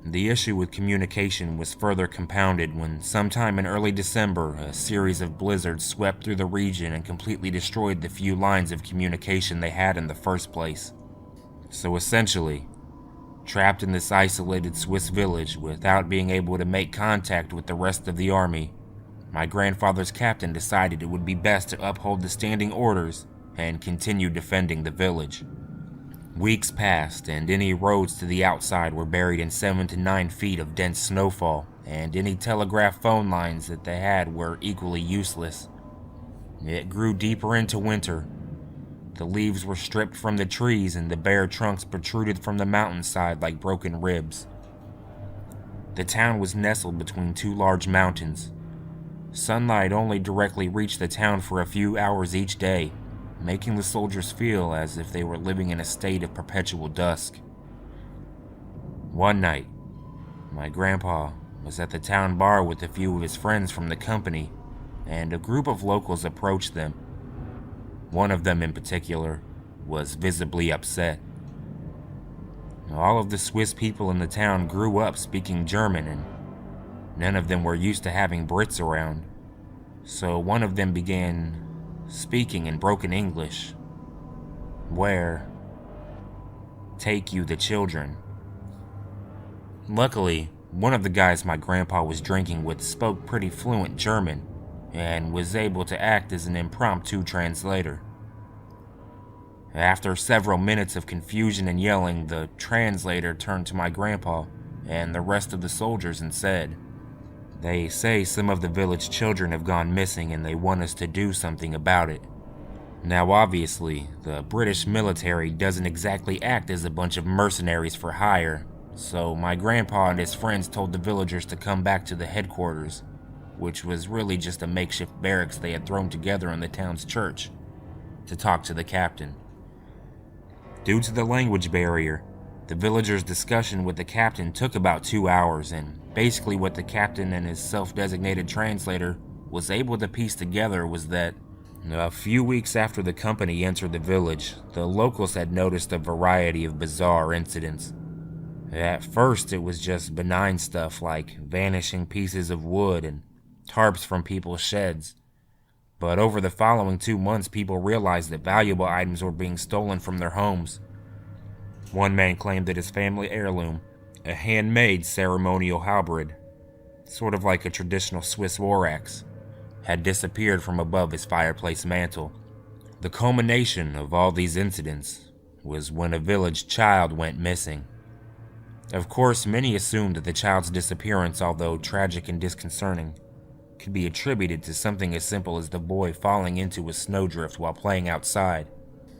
The issue with communication was further compounded when sometime in early December, a series of blizzards swept through the region and completely destroyed the few lines of communication they had in the first place. So essentially, trapped in this isolated Swiss village without being able to make contact with the rest of the army, my grandfather's captain decided it would be best to uphold the standing orders and continue defending the village. Weeks passed, and any roads to the outside were buried in 7 to 9 feet of dense snowfall, and any telegraph phone lines that they had were equally useless. It grew deeper into winter. The leaves were stripped from the trees, and the bare trunks protruded from the mountainside like broken ribs. The town was nestled between two large mountains. Sunlight only directly reached the town for a few hours each day, making the soldiers feel as if they were living in a state of perpetual dusk. One night, my grandpa was at the town bar with a few of his friends from the company and a group of locals approached them. One of them in particular was visibly upset. All of the Swiss people in the town grew up speaking German, and none of them were used to having Brits around. So one of them began speaking in broken English. Where take you the children? Luckily, one of the guys my grandpa was drinking with spoke pretty fluent German and was able to act as an impromptu translator. After several minutes of confusion and yelling, the translator turned to my grandpa and the rest of the soldiers and said, "They say some of the village children have gone missing and they want us to do something about it." Now obviously, the British military doesn't exactly act as a bunch of mercenaries for hire, so my grandpa and his friends told the villagers to come back to the headquarters, which was really just a makeshift barracks they had thrown together in the town's church, to talk to the captain. Due to the language barrier, the villagers' discussion with the captain took about 2 hours, and basically what the captain and his self-designated translator was able to piece together was that a few weeks after the company entered the village, the locals had noticed a variety of bizarre incidents. At first, it was just benign stuff like vanishing pieces of wood and tarps from people's sheds. But over the following 2 months, people realized that valuable items were being stolen from their homes. One man claimed that his family heirloom, a handmade ceremonial halberd, sort of like a traditional Swiss war axe, had disappeared from above his fireplace mantle. The culmination of all these incidents was when a village child went missing. Of course, many assumed that the child's disappearance, although tragic and disconcerting, could be attributed to something as simple as the boy falling into a snowdrift while playing outside,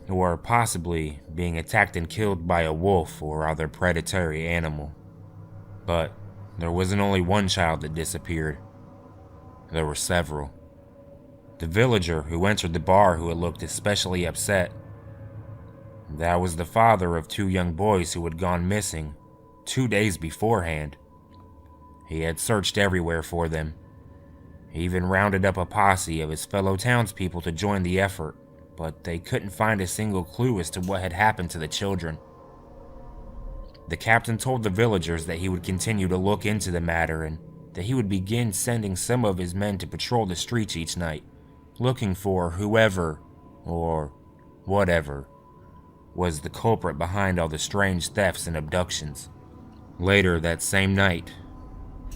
or possibly being attacked and killed by a wolf or other predatory animal. But there wasn't only one child that disappeared. There were several. The villager who entered the bar who had looked especially upset, that was the father of 2 young boys who had gone missing 2 days beforehand. He had searched everywhere for them. He even rounded up a posse of his fellow townspeople to join the effort, but they couldn't find a single clue as to what had happened to the children. The captain told the villagers that he would continue to look into the matter and that he would begin sending some of his men to patrol the streets each night, looking for whoever, or whatever, was the culprit behind all the strange thefts and abductions. Later that same night,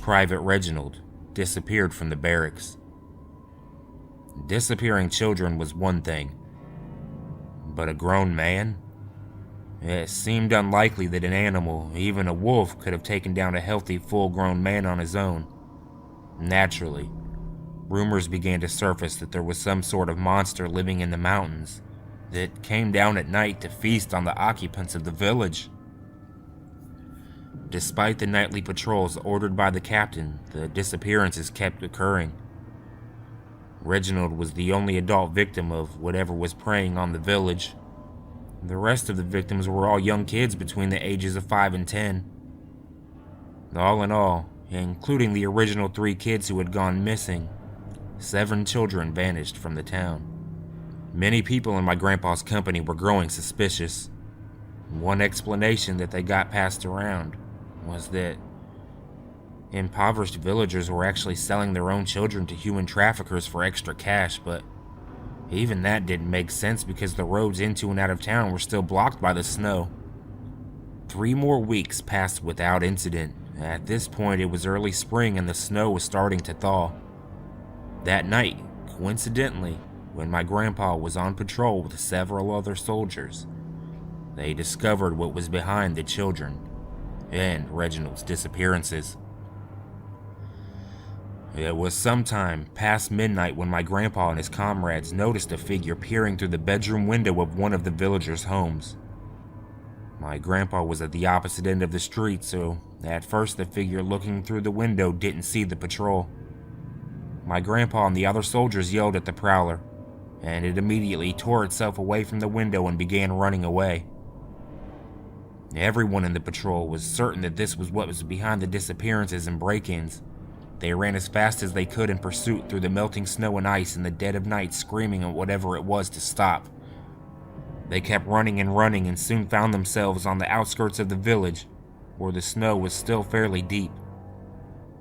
Private Reginald disappeared from the barracks. Disappearing children was one thing, but a grown man? It seemed unlikely that an animal, even a wolf, could have taken down a healthy, full-grown man on his own. Naturally, rumors began to surface that there was some sort of monster living in the mountains that came down at night to feast on the occupants of the village. Despite the nightly patrols ordered by the captain, the disappearances kept occurring. Reginald was the only adult victim of whatever was preying on the village. The rest of the victims were all young kids between the ages of 5 and 10. All in all, including the original 3 kids who had gone missing, 7 children vanished from the town. Many people in my grandpa's company were growing suspicious. One explanation that they got passed around was that impoverished villagers were actually selling their own children to human traffickers for extra cash, but even that didn't make sense because the roads into and out of town were still blocked by the snow. 3 more weeks passed without incident. At this point, it was early spring and the snow was starting to thaw. That night, coincidentally, when my grandpa was on patrol with several other soldiers, they discovered what was behind the children and Reginald's disappearances. It was sometime past midnight when my grandpa and his comrades noticed a figure peering through the bedroom window of one of the villagers' homes. My grandpa was at the opposite end of the street, so at first the figure looking through the window didn't see the patrol. My grandpa and the other soldiers yelled at the prowler, and it immediately tore itself away from the window and began running away. Everyone in the patrol was certain that this was what was behind the disappearances and break-ins, They ran as fast as they could in pursuit through the melting snow and ice in the dead of night, screaming at whatever it was to stop. They kept running and soon found themselves on the outskirts of the village, where the snow was still fairly deep.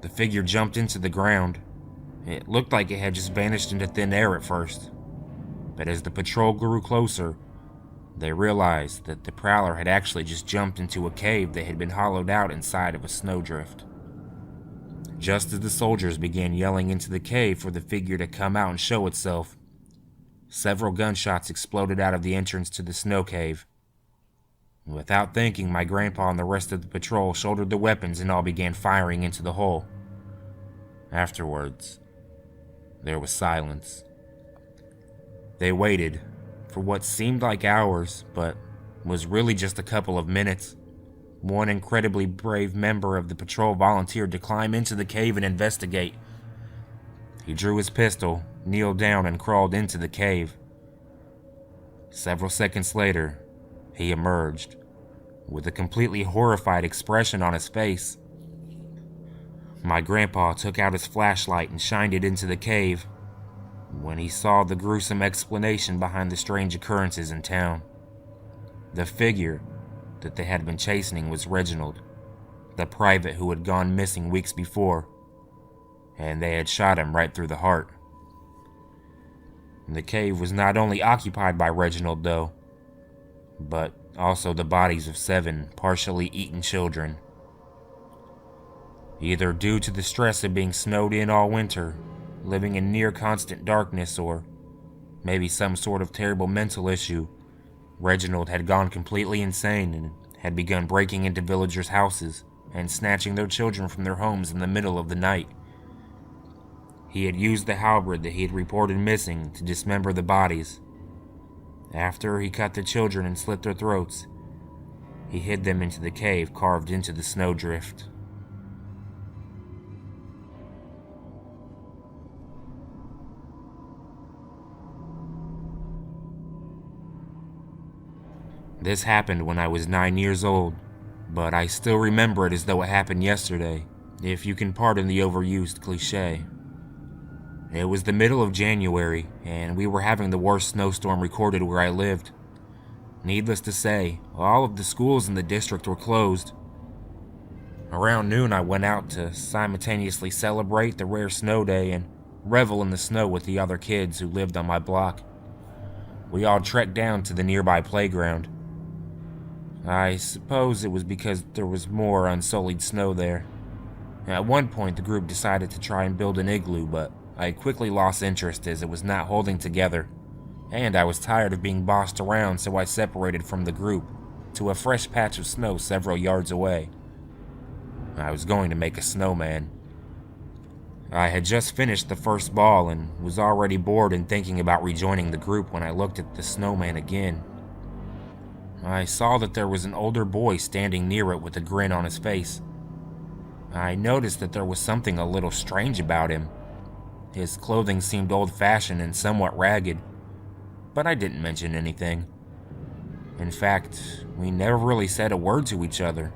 The figure jumped into the ground. It looked like it had just vanished into thin air at first, but as the patrol grew closer, they realized that the prowler had actually just jumped into a cave that had been hollowed out inside of a snowdrift. Just as the soldiers began yelling into the cave for the figure to come out and show itself, several gunshots exploded out of the entrance to the snow cave. Without thinking, my grandpa and the rest of the patrol shouldered the weapons and all began firing into the hole. Afterwards, there was silence. They waited for what seemed like hours, but was really just a couple of minutes. One incredibly brave member of the patrol volunteered to climb into the cave and investigate. He drew his pistol, kneeled down, and crawled into the cave. Several seconds later, he emerged, with a completely horrified expression on his face. My grandpa took out his flashlight and shined it into the cave when he saw the gruesome explanation behind the strange occurrences in town. The figure that they had been chasing was Reginald, the private who had gone missing weeks before, and they had shot him right through the heart. The cave was not only occupied by Reginald, though, but also the bodies of 7 partially eaten children. Either due to the stress of being snowed in all winter, living in near constant darkness, or maybe some sort of terrible mental issue, Reginald had gone completely insane and had begun breaking into villagers' houses and snatching their children from their homes in the middle of the night. He had used the halberd that he had reported missing to dismember the bodies. After he cut the children and slit their throats, he hid them into the cave carved into the snowdrift. This happened when I was 9 years old, but I still remember it as though it happened yesterday, if you can pardon the overused cliche. It was the middle of January, and we were having the worst snowstorm recorded where I lived. Needless to say, all of the schools in the district were closed. Around noon, I went out to simultaneously celebrate the rare snow day and revel in the snow with the other kids who lived on my block. We all trekked down to the nearby playground. I suppose it was because there was more unsullied snow there. At one point, the group decided to try and build an igloo, but I quickly lost interest as it was not holding together, and I was tired of being bossed around, so I separated from the group to a fresh patch of snow several yards away. I was going to make a snowman. I had just finished the first ball and was already bored and thinking about rejoining the group when I looked at the snowman again. I saw that there was an older boy standing near it with a grin on his face. I noticed that there was something a little strange about him. His clothing seemed old-fashioned and somewhat ragged, but I didn't mention anything. In fact, we never really said a word to each other,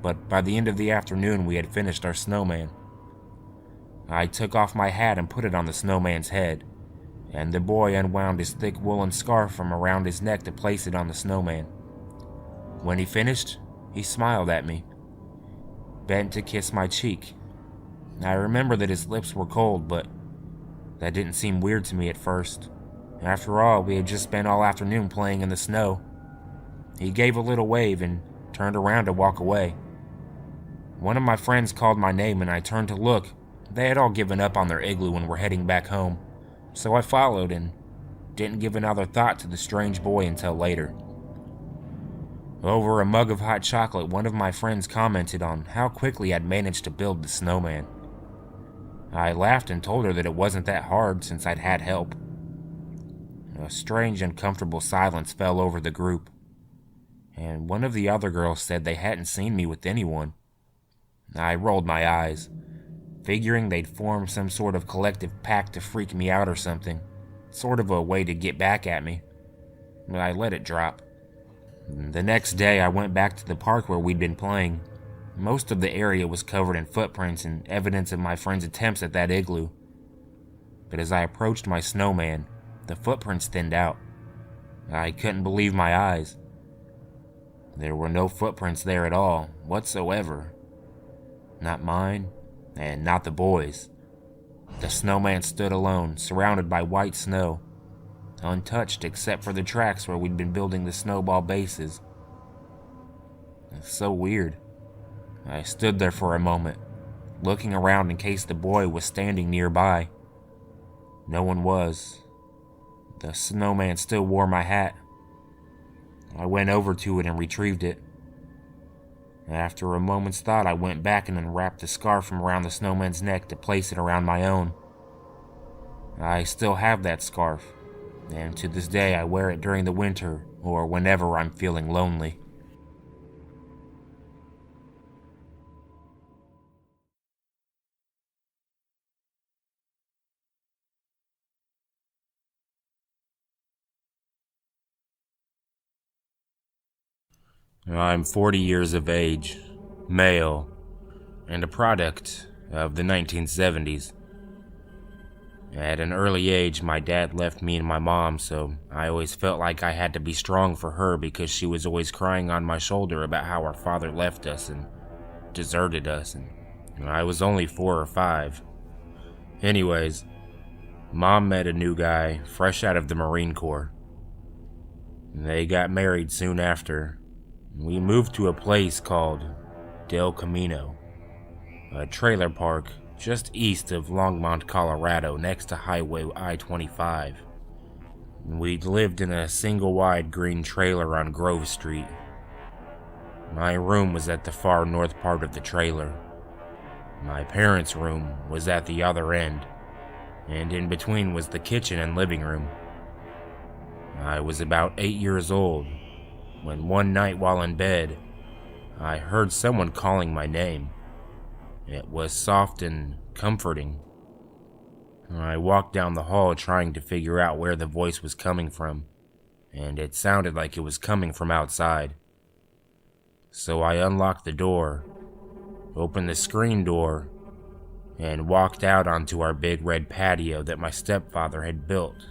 but by the end of the afternoon we had finished our snowman. I took off my hat and put it on the snowman's head, and the boy unwound his thick woolen scarf from around his neck to place it on the snowman. When he finished, he smiled at me, bent to kiss my cheek. I remember that his lips were cold, but that didn't seem weird to me at first. After all, we had just spent all afternoon playing in the snow. He gave a little wave and turned around to walk away. One of my friends called my name and I turned to look. They had all given up on their igloo and were heading back home, so I followed and didn't give another thought to the strange boy until later. Over a mug of hot chocolate, one of my friends commented on how quickly I'd managed to build the snowman. I laughed and told her that it wasn't that hard since I'd had help. A strange, uncomfortable silence fell over the group, and one of the other girls said they hadn't seen me with anyone. I rolled my eyes, figuring they'd formed some sort of collective pact to freak me out or something, sort of a way to get back at me. I let it drop. The next day, I went back to the park where we'd been playing. Most of the area was covered in footprints and evidence of my friend's attempts at that igloo. But as I approached my snowman, the footprints thinned out. I couldn't believe my eyes. There were no footprints there at all, whatsoever. Not mine, and not the boys'. The snowman stood alone, surrounded by white snow, untouched except for the tracks where we'd been building the snowball bases. It's so weird. I stood there for a moment, looking around in case the boy was standing nearby. No one was. The snowman still wore my hat. I went over to it and retrieved it. After a moment's thought, I went back and unwrapped the scarf from around the snowman's neck to place it around my own. I still have that scarf, and to this day I wear it during the winter or whenever I'm feeling lonely. I'm 40 years of age, male, and a product of the 1970s. At an early age, my dad left me and my mom, so I always felt like I had to be strong for her because she was always crying on my shoulder about how our father left us and deserted us, and I was only 4 or 5. Anyways, Mom met a new guy fresh out of the Marine Corps. They got married soon after. We moved to a place called Del Camino, a trailer park just east of Longmont, Colorado, next to Highway I-25. We'd lived in a single-wide green trailer on Grove Street. My room was at the far north part of the trailer. My parents' room was at the other end, and in between was the kitchen and living room. I was about 8 years old when one night while in bed, I heard someone calling my name. It was soft and comforting. I walked down the hall trying to figure out where the voice was coming from, and it sounded like it was coming from outside. So I unlocked the door, opened the screen door, and walked out onto our big red patio that my stepfather had built.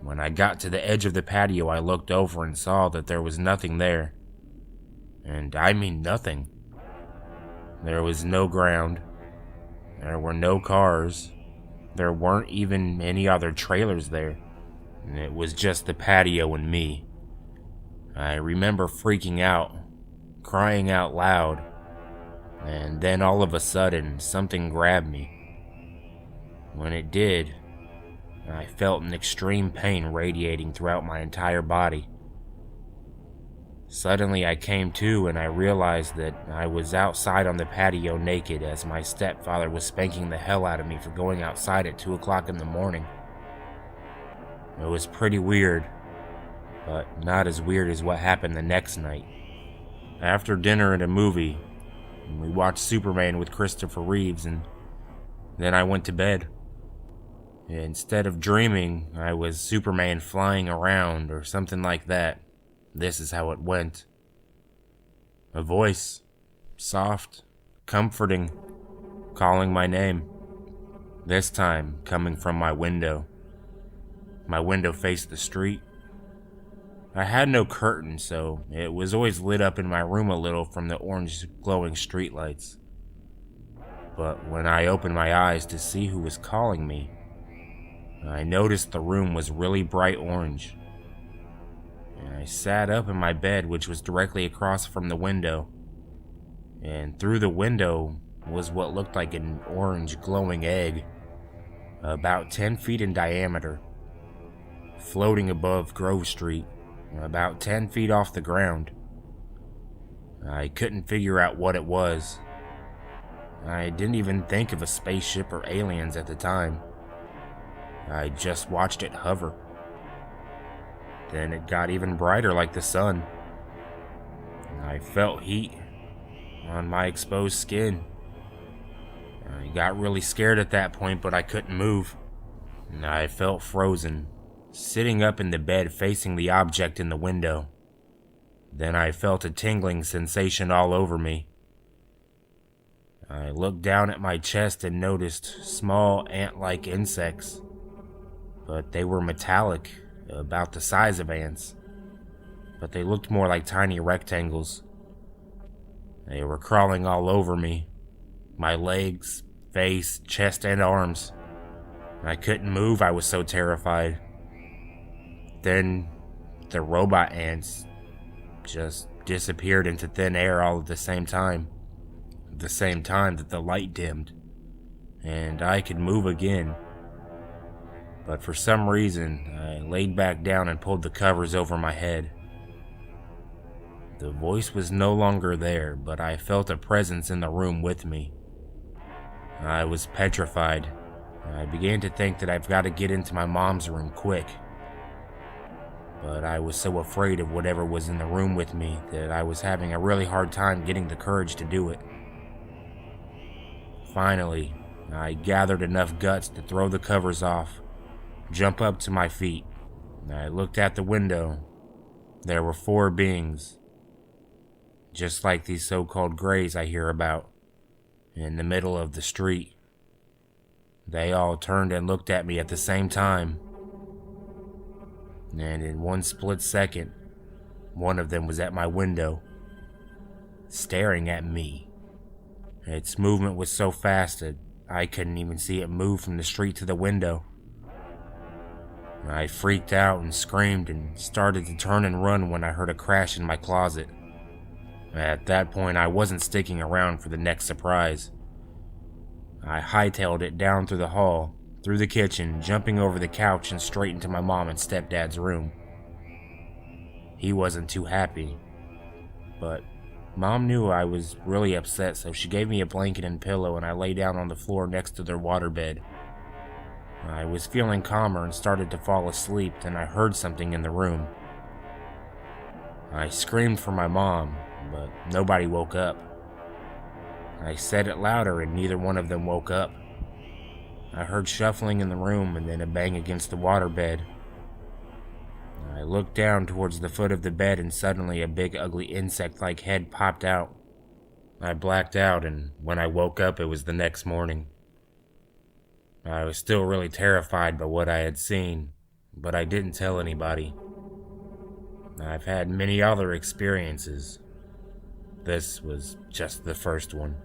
When I got to the edge of the patio, I looked over and saw that there was nothing there. And I mean nothing. There was no ground. There were no cars. There weren't even any other trailers there. And it was just the patio and me. I remember freaking out, crying out loud, and then all of a sudden, something grabbed me. When it did, I felt an extreme pain radiating throughout my entire body. Suddenly I came to and I realized that I was outside on the patio naked as my stepfather was spanking the hell out of me for going outside at 2 o'clock in the morning. It was pretty weird, but not as weird as what happened the next night. After dinner and a movie, we watched Superman with Christopher Reeves, and then I went to bed. Instead of dreaming, I was Superman flying around or something like that. This is how it went. A voice, soft, comforting, calling my name. This time coming from my window. My window faced the street. I had no curtain, so it was always lit up in my room a little from the orange glowing streetlights. But when I opened my eyes to see who was calling me, I noticed the room was really bright orange. I sat up in my bed, which was directly across from the window, and through the window was what looked like an orange glowing egg, about 10 feet in diameter, floating above Grove Street, about 10 feet off the ground. I couldn't figure out what it was. I didn't even think of a spaceship or aliens at the time. I just watched it hover. Then it got even brighter like the sun. I felt heat on my exposed skin. I got really scared at that point, but I couldn't move. I felt frozen, sitting up in the bed facing the object in the window. Then I felt a tingling sensation all over me. I looked down at my chest and noticed small ant-like insects, but they were metallic, about the size of ants, but they looked more like tiny rectangles. They were crawling all over me, my legs, face, chest, and arms. I couldn't move, I was so terrified. Then the robot ants just disappeared into thin air all at the same time that the light dimmed, and I could move again. But for some reason, I laid back down and pulled the covers over my head. The voice was no longer there, but I felt a presence in the room with me. I was petrified. I began to think that I've got to get into my mom's room quick. But I was so afraid of whatever was in the room with me that I was having a really hard time getting the courage to do it. Finally, I gathered enough guts to throw the covers off, jump up to my feet. I looked out the window. There were 4 beings, just like these so-called grays I hear about, in the middle of the street. They all turned and looked at me at the same time. And in one split second, one of them was at my window, staring at me. Its movement was so fast that I couldn't even see it move from the street to the window. I freaked out and screamed and started to turn and run when I heard a crash in my closet. At that point, I wasn't sticking around for the next surprise. I hightailed it down through the hall, through the kitchen, jumping over the couch and straight into my mom and stepdad's room. He wasn't too happy, but Mom knew I was really upset, so she gave me a blanket and pillow and I lay down on the floor next to their waterbed. I was feeling calmer and started to fall asleep, then I heard something in the room. I screamed for my mom, but nobody woke up. I said it louder and neither one of them woke up. I heard shuffling in the room and then a bang against the waterbed. I looked down towards the foot of the bed and suddenly a big ugly insect-like head popped out. I blacked out, and when I woke up it was the next morning. I was still really terrified by what I had seen, but I didn't tell anybody. I've had many other experiences. This was just the first one.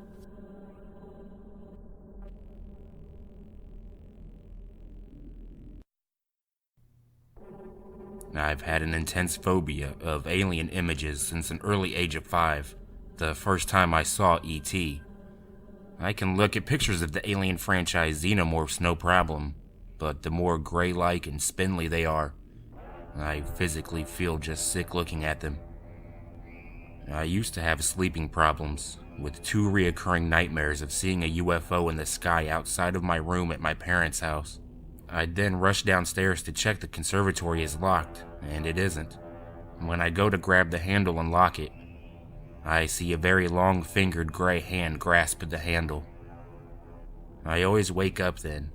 I've had an intense phobia of alien images since an early age of 5, the first time I saw E.T. I can look at pictures of the alien franchise xenomorphs no problem, but the more gray-like and spindly they are, I physically feel just sick looking at them. I used to have sleeping problems, with 2 reoccurring nightmares of seeing a UFO in the sky outside of my room at my parents' house. I'd then rush downstairs to check the conservatory is locked, and it isn't. When I go to grab the handle and lock it, I see a very long-fingered gray hand grasp at the handle. I always wake up then.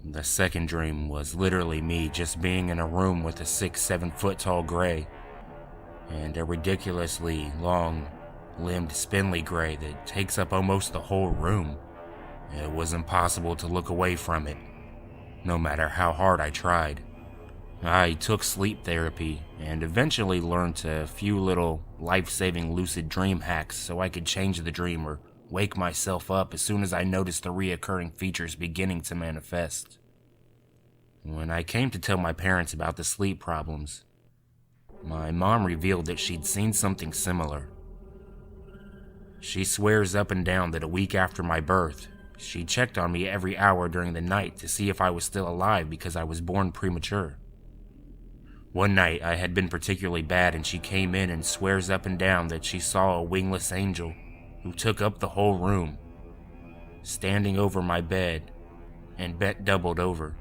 The second dream was literally me just being in a room with a 6-7 foot tall gray, and a ridiculously long-limbed spindly gray that takes up almost the whole room. It was impossible to look away from it, no matter how hard I tried. I took sleep therapy and eventually learned a few little life-saving lucid dream hacks so I could change the dream or wake myself up as soon as I noticed the reoccurring features beginning to manifest. When I came to tell my parents about the sleep problems, my mom revealed that she'd seen something similar. She swears up and down that a week after my birth, she checked on me every hour during the night to see if I was still alive because I was born premature. One night I had been particularly bad and she came in and swears up and down that she saw a wingless angel who took up the whole room, standing over my bed and bent doubled over.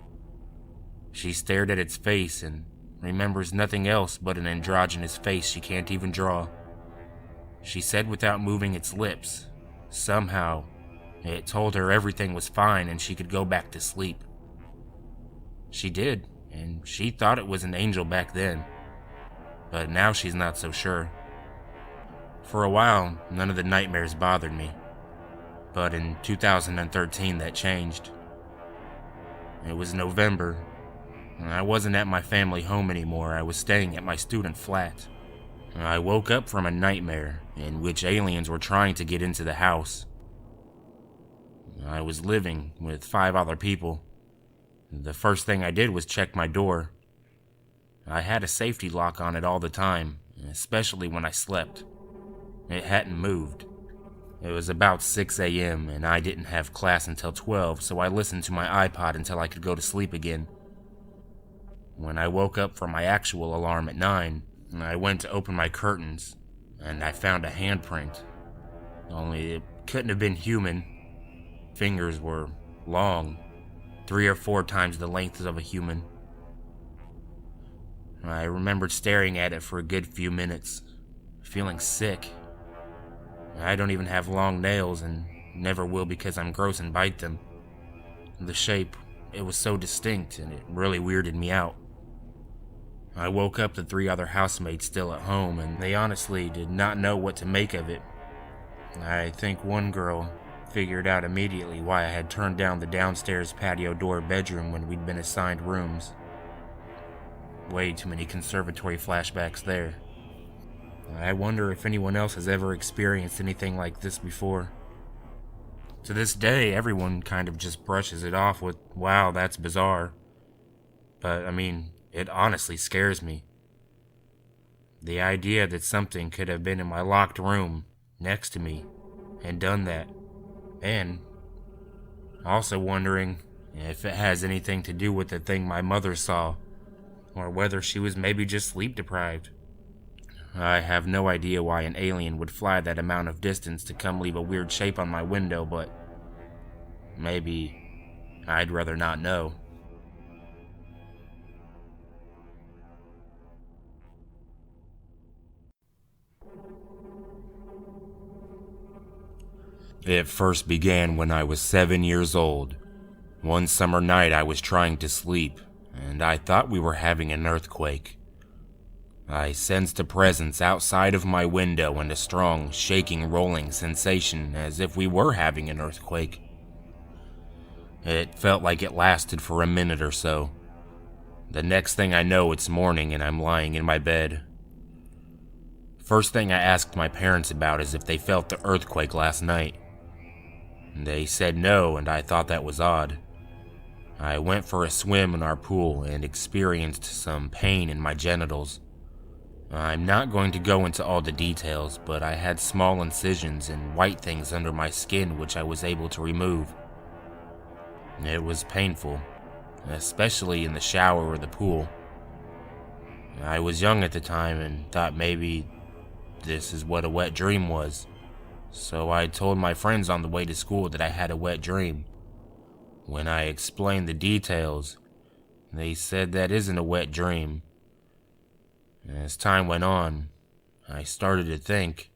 She stared at its face and remembers nothing else but an androgynous face she can't even draw. She said without moving its lips, somehow, it told her everything was fine and she could go back to sleep. She did, and she thought it was an angel back then, but now she's not so sure. For a while, none of the nightmares bothered me, But in 2013 that changed. It was November, and I wasn't at my family home anymore. I was staying at my student flat. I woke up from a nightmare in which aliens were trying to get into the house. I was living with 5 other people. The first thing I did was check my door. I had a safety lock on it all the time, especially when I slept. It hadn't moved. It was about 6 a.m. and I didn't have class until 12, so I listened to my iPod until I could go to sleep again. When I woke up from my actual alarm at 9, I went to open my curtains, and I found a handprint. Only it couldn't have been human. Fingers were long, 3 or 4 times the length of a human. I remembered staring at it for a good few minutes, feeling sick. I don't even have long nails and never will because I'm gross and bite them. The shape, it was so distinct and it really weirded me out. I woke up the 3 other housemates still at home and they honestly did not know what to make of it. I think one girl figured out immediately why I had turned down the downstairs patio door bedroom when we'd been assigned rooms. Way too many conservatory flashbacks there. I wonder if anyone else has ever experienced anything like this before. To this day, everyone kind of just brushes it off with, wow, that's bizarre. But, I mean, it honestly scares me. The idea that something could have been in my locked room, next to me, and done that. And also wondering if it has anything to do with the thing my mother saw, or whether she was maybe just sleep deprived. I have no idea why an alien would fly that amount of distance to come leave a weird shape on my window, but maybe I'd rather not know. It first began when I was 7 years old. One summer night I was trying to sleep, and I thought we were having an earthquake. I sensed a presence outside of my window and a strong, shaking, rolling sensation as if we were having an earthquake. It felt like it lasted for a minute or so. The next thing I know, it's morning and I'm lying in my bed. First thing I asked my parents about is if they felt the earthquake last night. They said no, and I thought that was odd. I went for a swim in our pool and experienced some pain in my genitals. I'm not going to go into all the details, but I had small incisions and white things under my skin which I was able to remove. It was painful, especially in the shower or the pool. I was young at the time and thought maybe this is what a wet dream was, so I told my friends on the way to school that I had a wet dream. When I explained the details, they said that isn't a wet dream. As time went on, I started to think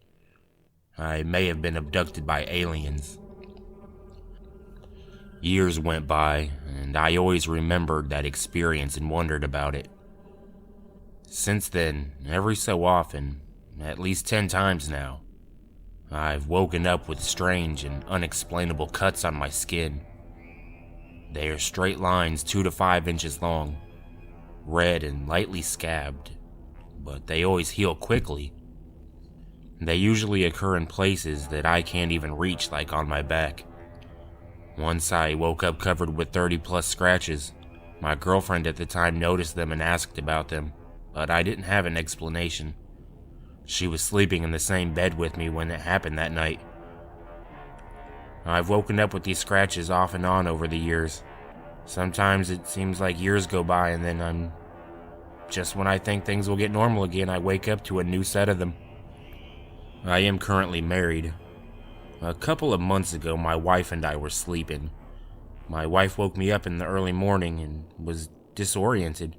I may have been abducted by aliens. Years went by, and I always remembered that experience and wondered about it. Since then, every so often, at least 10 times now, I've woken up with strange and unexplainable cuts on my skin. They are straight lines 2 to 5 inches long, red and lightly scabbed, but they always heal quickly. They usually occur in places that I can't even reach, like on my back. Once I woke up covered with 30+ scratches. My girlfriend at the time noticed them and asked about them, but I didn't have an explanation. She was sleeping in the same bed with me when it happened that night. I've woken up with these scratches off and on over the years. Sometimes it seems like years go by and then just when I think things will get normal again, I wake up to a new set of them. I am currently married. A couple of months ago, my wife and I were sleeping. My wife woke me up in the early morning and was disoriented.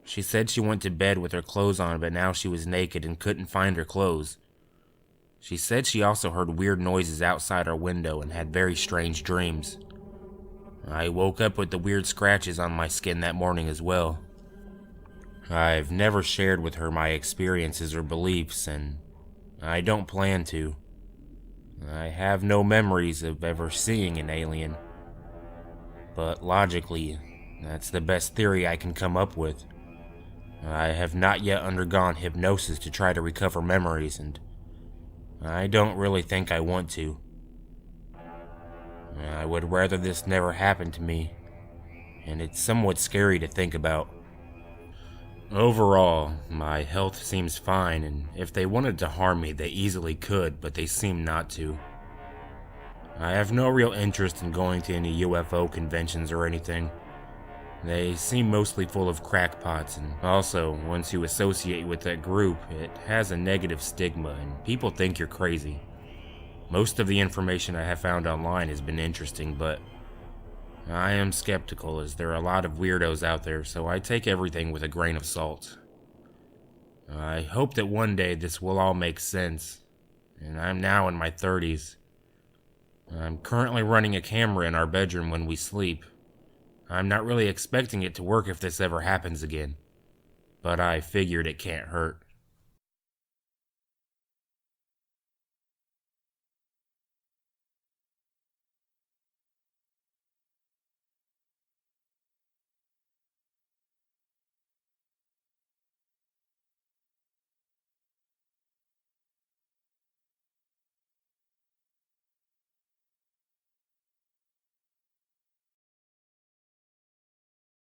She said she went to bed with her clothes on, but now she was naked and couldn't find her clothes. She said she also heard weird noises outside our window and had very strange dreams. I woke up with the weird scratches on my skin that morning as well. I've never shared with her my experiences or beliefs, and I don't plan to. I have no memories of ever seeing an alien. But logically, that's the best theory I can come up with. I have not yet undergone hypnosis to try to recover memories, and I don't really think I want to. I would rather this never happened to me, and it's somewhat scary to think about. Overall, my health seems fine, and if they wanted to harm me, they easily could, but they seem not to. I have no real interest in going to any UFO conventions or anything. They seem mostly full of crackpots, and also, once you associate with that group, it has a negative stigma, and people think you're crazy. Most of the information I have found online has been interesting, but I am skeptical as there are a lot of weirdos out there, so I take everything with a grain of salt. I hope that one day this will all make sense, and I'm now in my 30s. I'm currently running a camera in our bedroom when we sleep. I'm not really expecting it to work if this ever happens again, but I figured it can't hurt.